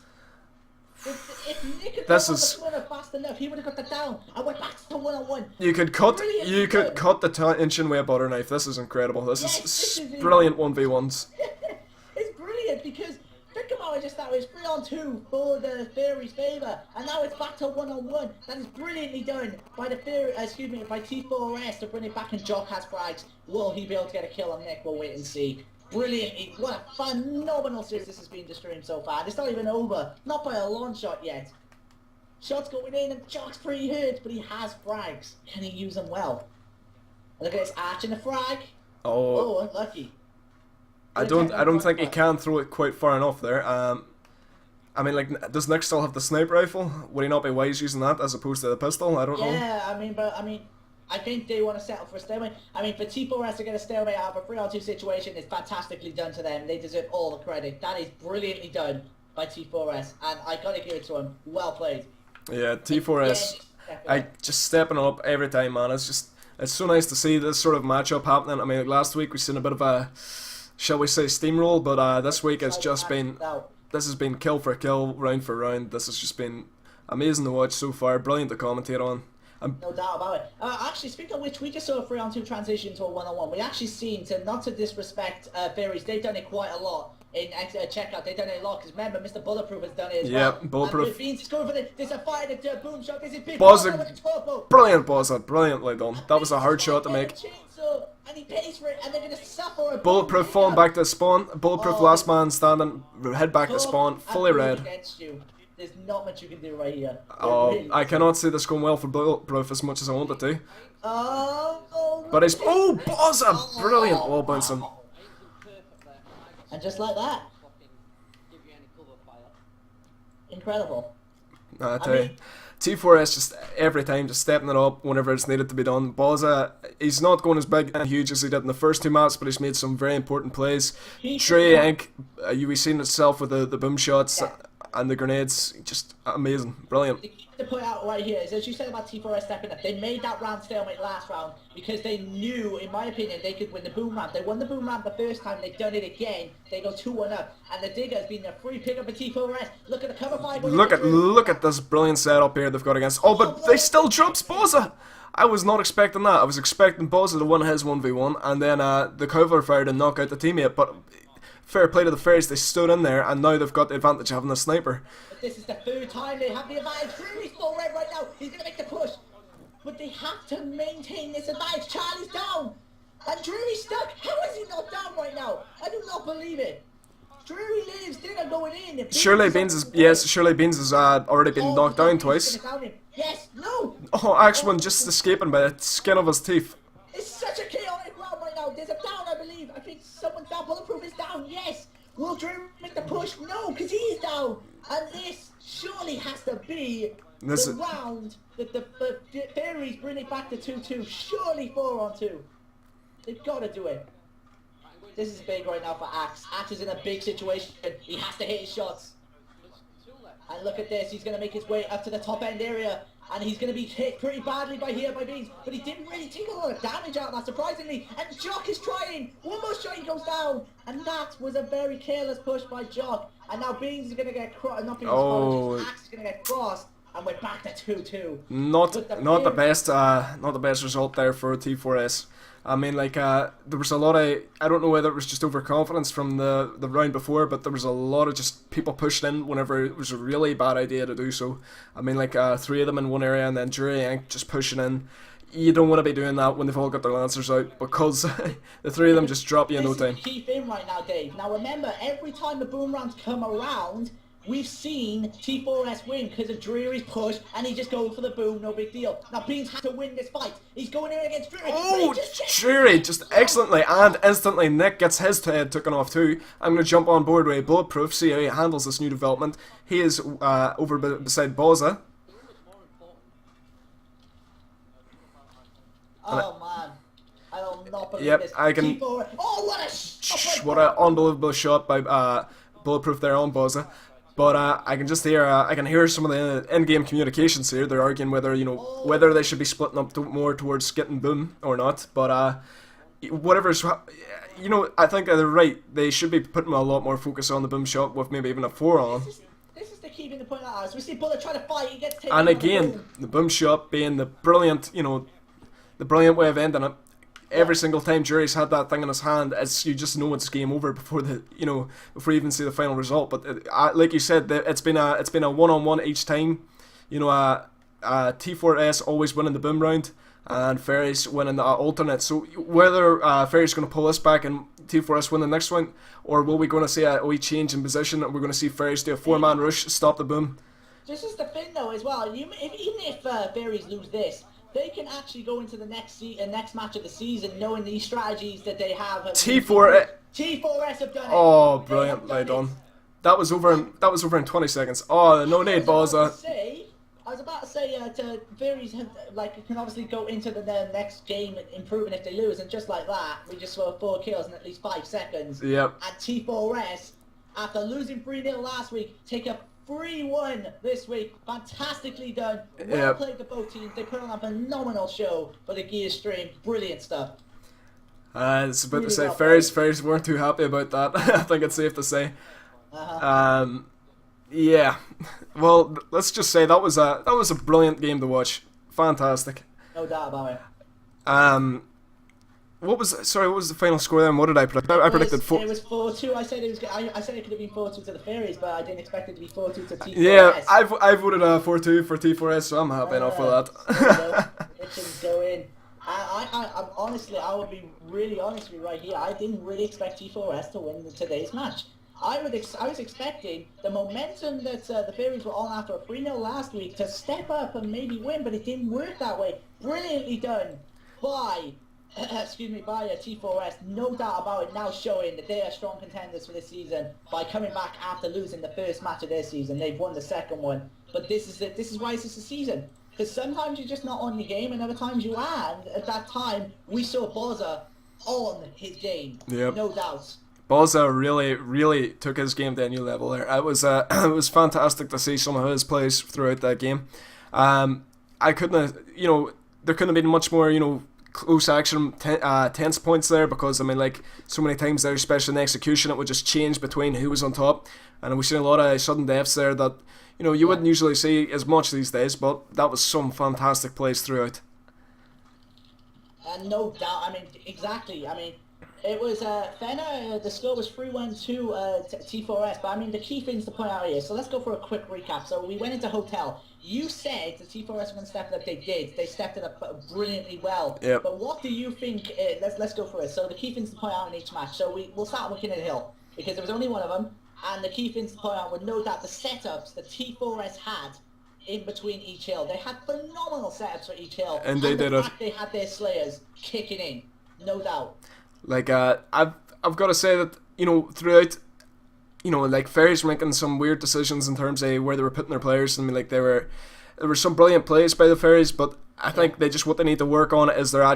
If Nick had this got is the corner fast enough, he would have got that down. I went back to 1-on-1. You could cut the tension with a butter knife. This is incredible. This is brilliant 1v1s. It's brilliant because think about it just now. It's 3-on-2 for the Fairy's favour, and now it's back to 1-on-1. That is brilliantly done by the by T4S to bring it back, and Jock has frags. Will he be able to get a kill on Nick? We'll wait and see. Brilliantly, what a phenomenal series this has been to stream so far. It's not even over, not by a long shot yet. Shots going in, and Jock's pretty hurt, but he has frags. Can he use them well? Look at this arch in the frag. Oh, unlucky. I don't think he can throw it quite far enough there. I mean, like, does Nick still have the sniper rifle? Would he not be wise using that as opposed to the pistol? I don't know. Yeah, I think they want to settle for a stalemate. I mean, for T4S to get a stalemate out of a 3-on-2 situation is fantastically done to them. They deserve all the credit. That is brilliantly done by T4S, and I gotta give it to them. Well played. Yeah, T4S, I just stepping up every time, man. It's so nice to see this sort of matchup happening. I mean, like last week we seen a bit of a, shall we say, steamroll, but this week it's just been, this has been kill for kill, round for round. This has just been amazing to watch so far. Brilliant to commentate on. No doubt about it. Actually, speaking of which, we just saw a 3-on-2 transition to a 1-on-1. We actually seen, not to disrespect Fairies, they've done it quite a lot in checkout. They've done it a lot, because remember, Mr. Bulletproof has done it as well. Yeah, Bulletproof. Beans is going for there's a fight at the boom shot. This is big. Brilliant, Bozza. Brilliantly done. That was a hard shot to make. And he pays for it, and they're going to suffer. Bulletproof falling back to spawn. Bulletproof last man standing. Head back to spawn. Fully red. Against you. There's not much you can do right here. Oh, I cannot see this going well for Bulletproof as much as I want it to. Oh, but he's... Oh, Bozza! Brilliant wall bouncing. And just like that. Incredible. I tell you. T4S just every time just stepping it up whenever it's needed to be done. Bozza, he's not going as big and huge as he did in the first two maps, but he's made some very important plays. Trey Inc, we've seen itself with the boom shots. Yeah. And the grenades, just amazing, brilliant. The key to point out right here is, as you said about T4S stepping up, they made that round stalemate last round because they knew, in my opinion, they could win the boom ramp. They won the boom ramp the first time, they've done it again. They go 2-1 up, and the Digger has been a free pickup for T4S. Look at the cover five. Look at this brilliant setup here they've got against. Oh, but they still drops Bozza. I was not expecting that. I was expecting Bozza to win his 1v1, and then the cover fire to knock out the teammate, but. Fair play to the Fairies, they stood in there, and now they've got the advantage of having a sniper. But this is the third time they have the advantage. Drury's full red right now, he's going to make the push. But they have to maintain this advantage. Charlie's down, and Drury's stuck. How is he not down right now? I do not believe it. Drury lives, they're not going in. Surely Beans has already been knocked down twice. Yes, no. Oh, Axman just escaping by the skin of his teeth. It's such a chaotic round right now. There's a down, I believe. I think someone's down. Bulletproof is down. Yes. Will Drew make the push? No, because he's down. And this surely has to be the round that the Fairies bring it back to 2-2. Surely 4-on-2. They've got to do it. This is big right now for Axe. Axe is in a big situation. He has to hit his shots. And look at this. He's going to make his way up to the top end area. And he's going to be hit pretty badly by Beans. But he didn't really take a lot of damage out of that, surprisingly. And Jock is trying. One more shot, he goes down. And that was a very careless push by Jock. And now Beans is going to get crossed. Not Beans, Axe is going to get crossed. And we're back to 2-2. Not the best result there for T4S. I mean, like, there was a lot of, I don't know whether it was just overconfidence from the round before, but there was a lot of just people pushed in whenever it was a really bad idea to do so. I mean, like, 3 of them in one area and then Drury Inc. just pushing in. You don't want to be doing that when they've all got their lancers out, because the 3 of them just drop you in no time. This is the key thing right now, Dave. Now remember, every time the boom rounds come around, we've seen T4S win because of Drury's push, and he just goes for the boom, no big deal. Now Beans has to win this fight. He's going in against Drury. Oh, Drury just excellently, and instantly Nick gets his head taken off too. I'm going to jump on board with Bulletproof, see how he handles this new development. He is over beside Bozza. Oh man, I don't not believe yep, this. I can. Oh, what an unbelievable shot by Bulletproof there on Bozza. But I can just hear, I can hear some of the in-game communications here. They're arguing whether, you know, whether they should be splitting up more towards getting boom or not. But whatever's, you know, I think they're right. They should be putting a lot more focus on the boom shot with maybe even a 4-on. This is the key thing to point out. As we see Bullet trying to fight, he gets taken. And again, the boom shot being the brilliant, you know, the brilliant way of ending it. Every single time Jury's had that thing in his hand, as you just know it's game over before before you even see the final result. But like you said, it's been a 1-on-1 each time. You know, T4S always winning the boom round, and Fairies winning the alternate. So whether Fairies going to pull us back and T4S win the next one, or will we going to see a wee change in position, and we're going to see Fairies do a 4-man rush, stop the boom? This is the thing though as well. Even if Fairies lose this, they can actually go into the next match of the season knowing these strategies that they have. T4S have done it. Oh, brilliantly done. That was over in 20 seconds. Oh, no need, Bozza. I was about to say to Varies, like, it can obviously go into the next game improving if they lose, and just like that, we just scored 4 kills in at least 5 seconds. Yep. And T4S, after losing 3-0 last week, take a 3-1 this week. Fantastically done. Well played to both teams. They put on a phenomenal show for the Gears stream. Brilliant stuff. It's about to say, Ferries weren't too happy about that. I think it's safe to say. Yeah. Well, let's just say that was a brilliant game to watch. Fantastic. No doubt about it. What was the final score then? What did I predict? I predicted 4. It was 4-2. I said it could have been 4-2 to the Fairies, but I didn't expect it to be 4-2 to T4S. Yeah, I voted 4-2 for T4S, so I'm happy enough for that. It should go in. I'm honestly, I will be really honest with you right here. I didn't really expect T4S to win today's match. I was expecting the momentum that the Fairies were on after a 3-0 last week to step up and maybe win, but it didn't work that way. Brilliantly done by T4S, no doubt about it, now showing that they are strong contenders for this season by coming back after losing the first match of their season. They've won the second one, but this is it. This is why it's just a season. Because sometimes you're just not on your game, and other times you are. And at that time, we saw Bozza on his game, no doubt. Bozza really took his game to a new level there. It was it was fantastic to see some of his plays throughout that game. I couldn't have, there couldn't have been much more, close action, tense points there, because I mean, like, so many times there, especially in execution, it would just change between who was on top, and we've seen a lot of sudden deaths there that you wouldn't usually see as much these days, but that was some fantastic plays throughout. No doubt. I mean, exactly. I mean, it was Fenner. The score was 3-1 to T4S, but I mean, the key things to point out here. So let's go for a quick recap. So we went into hotel. You said the T4S were going to step it up. They did. They stepped it up brilliantly well. Yep. But what do you think? Let's go for it. So the key things to point out in each match. So we'll start with Kennedy Hill, because there was only one of them, and the key things to point out were no doubt the setups that T4S had in between each hill. They had phenomenal setups for each hill, and they did it. They had their Slayers kicking in, no doubt. Like I've got to say that throughout. Like, Fairies were making some weird decisions in terms of where they were putting their players. I mean, like, there were some brilliant plays by the Fairies, but I think what they need to work on is their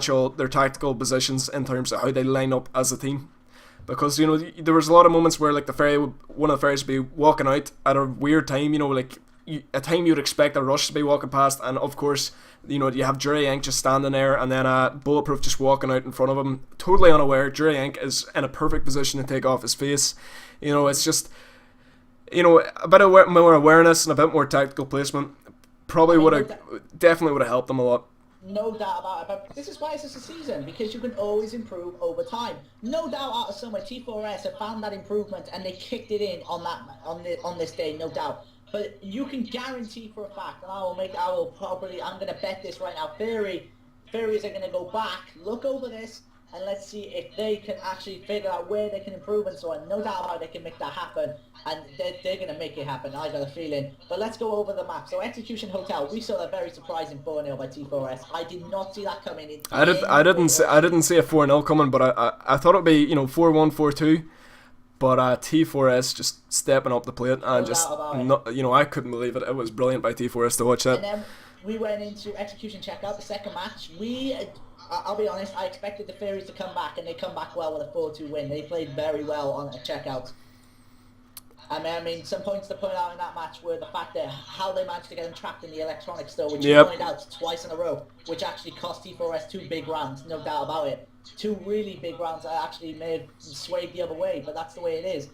tactical positions in terms of how they line up as a team. Because, there was a lot of moments where, like, one of the Fairies would be walking out at a weird time, a time you'd expect a rush to be walking past, and of course, you have Jury Inc. just standing there, and then Bulletproof just walking out in front of him, totally unaware. Jury Inc. is in a perfect position to take off his face. It's just, a bit of more awareness and a bit more tactical placement definitely would have helped them a lot. No doubt about it, but this is why it's just a season, because you can always improve over time. No doubt out of somewhere, T4S have found that improvement and they kicked it in on this day, no doubt. But you can guarantee for a fact, and I'm going to bet this right now, Fairies are going to go back, look over this, and let's see if they can actually figure out where they can improve and so on. No doubt how they can make that happen, and they're going to make it happen, I got a feeling. But let's go over the map. So Execution Hotel, we saw a very surprising 4-0 by T4S. I did not see that coming. I didn't see a 4-0 coming, but I thought it would be 4-1, 4-2. But T4S just stepping up the plate, and I couldn't believe it. It was brilliant by T4S to watch that. And then we went into Execution Checkout, the second match. I'll be honest, I expected the Fairies to come back, and they come back well with a 4-2 win. They played very well on a Checkout. I mean, some points to point out in that match were the fact that how they managed to get them trapped in the electronics store, which you pointed out twice in a row, which actually cost T4S 2 big rounds, no doubt about it. 2 really big rounds that actually may have swayed the other way, but that's the way it is.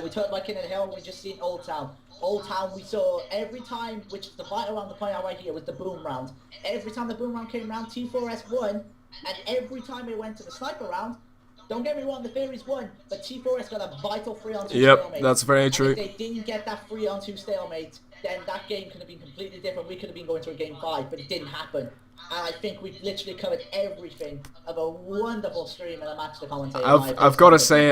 We talked about Kennedy Hill, we just seen Old Town. Old Town, we saw every time, which is the vital round to point out right here, was the boom round. Every time the boom round came around, T4S won, and every time it went to the sniper round, don't get me wrong, the Fairies won, but T4S got a vital 3-on-2 stalemate. Yep, that's very true. And if they didn't get that 3-on-2 stalemate, then that game could have been completely different. We could have been going to a game 5, but it didn't happen. And I think we've literally covered everything of a wonderful stream and a match to commentate. I've got to say,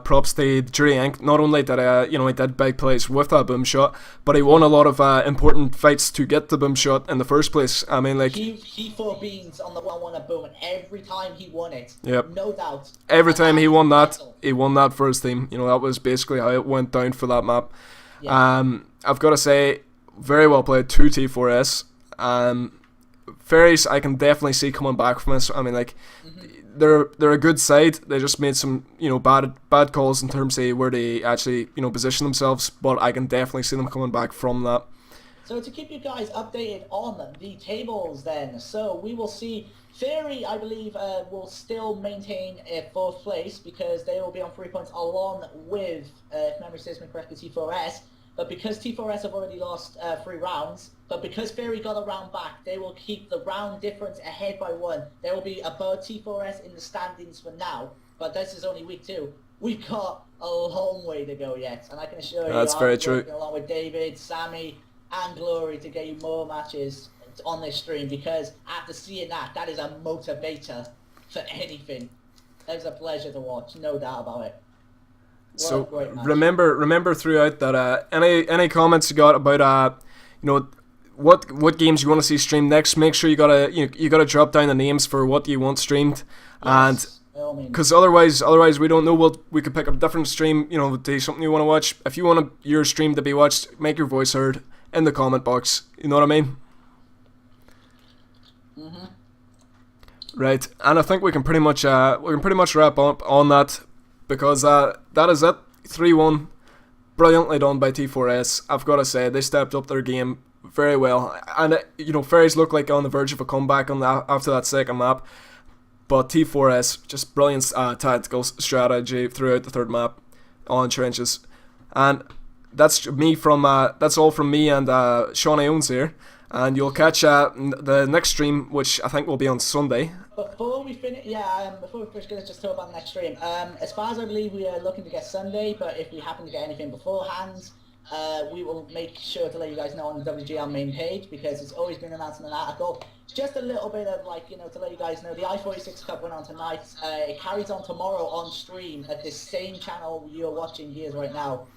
props to Jury Inc. Not only did he did big plays with that boom shot, but he won a lot of important fights to get the boom shot in the first place. I mean, like, he 4 beans on the 1-1 at boom, and every time he won it, no doubt. Every time he won that for his team. That was basically how it went down for that map. Yeah. I've got to say, very well played to T4S. Fairies, I can definitely see coming back from this. I mean, like, they're a good side. They just made some, bad calls in terms of where they actually, position themselves. But I can definitely see them coming back from that. So to keep you guys updated on the tables then, so we will see Fairy, I believe, will still maintain a 4th place because they will be on 3 points along with, if memory serves me correctly, T4S. But because T4S have already lost 3 rounds, but because Fairy got a round back, they will keep the round difference ahead by 1. They will be above T4S in the standings for now, but this is only week 2. We've got a long way to go yet, and I can assure you, that's very true. Working along with David, Sammy, and Glory to get you more matches on this stream, because after seeing that is a motivator for anything. It was a pleasure to watch, no doubt about it. So remember throughout that any comments you got about what games you want to see streamed next, make sure you gotta drop down the names for what you want streamed. Yes, and because otherwise we don't know, we could pick up a different stream, to something you want to watch. If you want your stream to be watched, make your voice heard in the comment box, you know what I mean? Right, and I think we can pretty much wrap up on that, because that is it. 3-1, brilliantly done by T4S. I've got to say, they stepped up their game very well, and Fairies look like on the verge of a comeback after that second map, but T4S, just brilliant tactical strategy throughout the 3rd map on trenches. And that's all from me and Sean Iones here, and you'll catch the next stream, which I think will be on Sunday. Before we finish, going to just talk about the next stream. As far as I believe, we are looking to get Sunday, but if we happen to get anything beforehand, we will make sure to let you guys know on the WGL main page, because it's always been announced in an article. Just a little bit of to let you guys know, the I-46 Cup went on tonight. It carries on tomorrow on stream at this same channel you're watching here right now.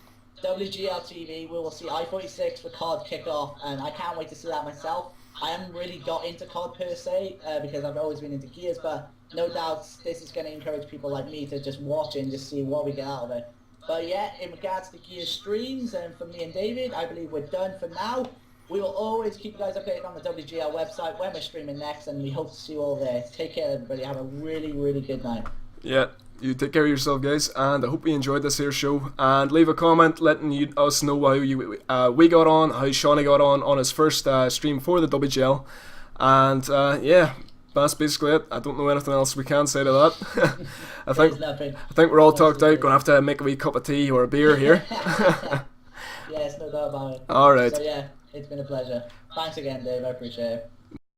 WGL TV, we will see I-46 for COD kickoff, and I can't wait to see that myself. I haven't really got into COD per se, because I've always been into Gears, but no doubt this is going to encourage people like me to just watch it and just see what we get out of it. But yeah, in regards to Gears streams, and for me and David, I believe we're done for now. We will always keep you guys updated on the WGL website when we're streaming next, and we hope to see you all there. Take care, everybody. Have a really, really good night. Yeah. You take care of yourself, guys, and I hope you enjoyed this here show. And leave a comment letting us know how we got on, how Shawnee got on his first stream for the WGL. And yeah, that's basically it. I don't know anything else we can say to that. I think we're all talked out. Gonna have to make a wee cup of tea or a beer here. Yes, no doubt about it. All right. So yeah, it's been a pleasure. Thanks again, Dave. I appreciate it.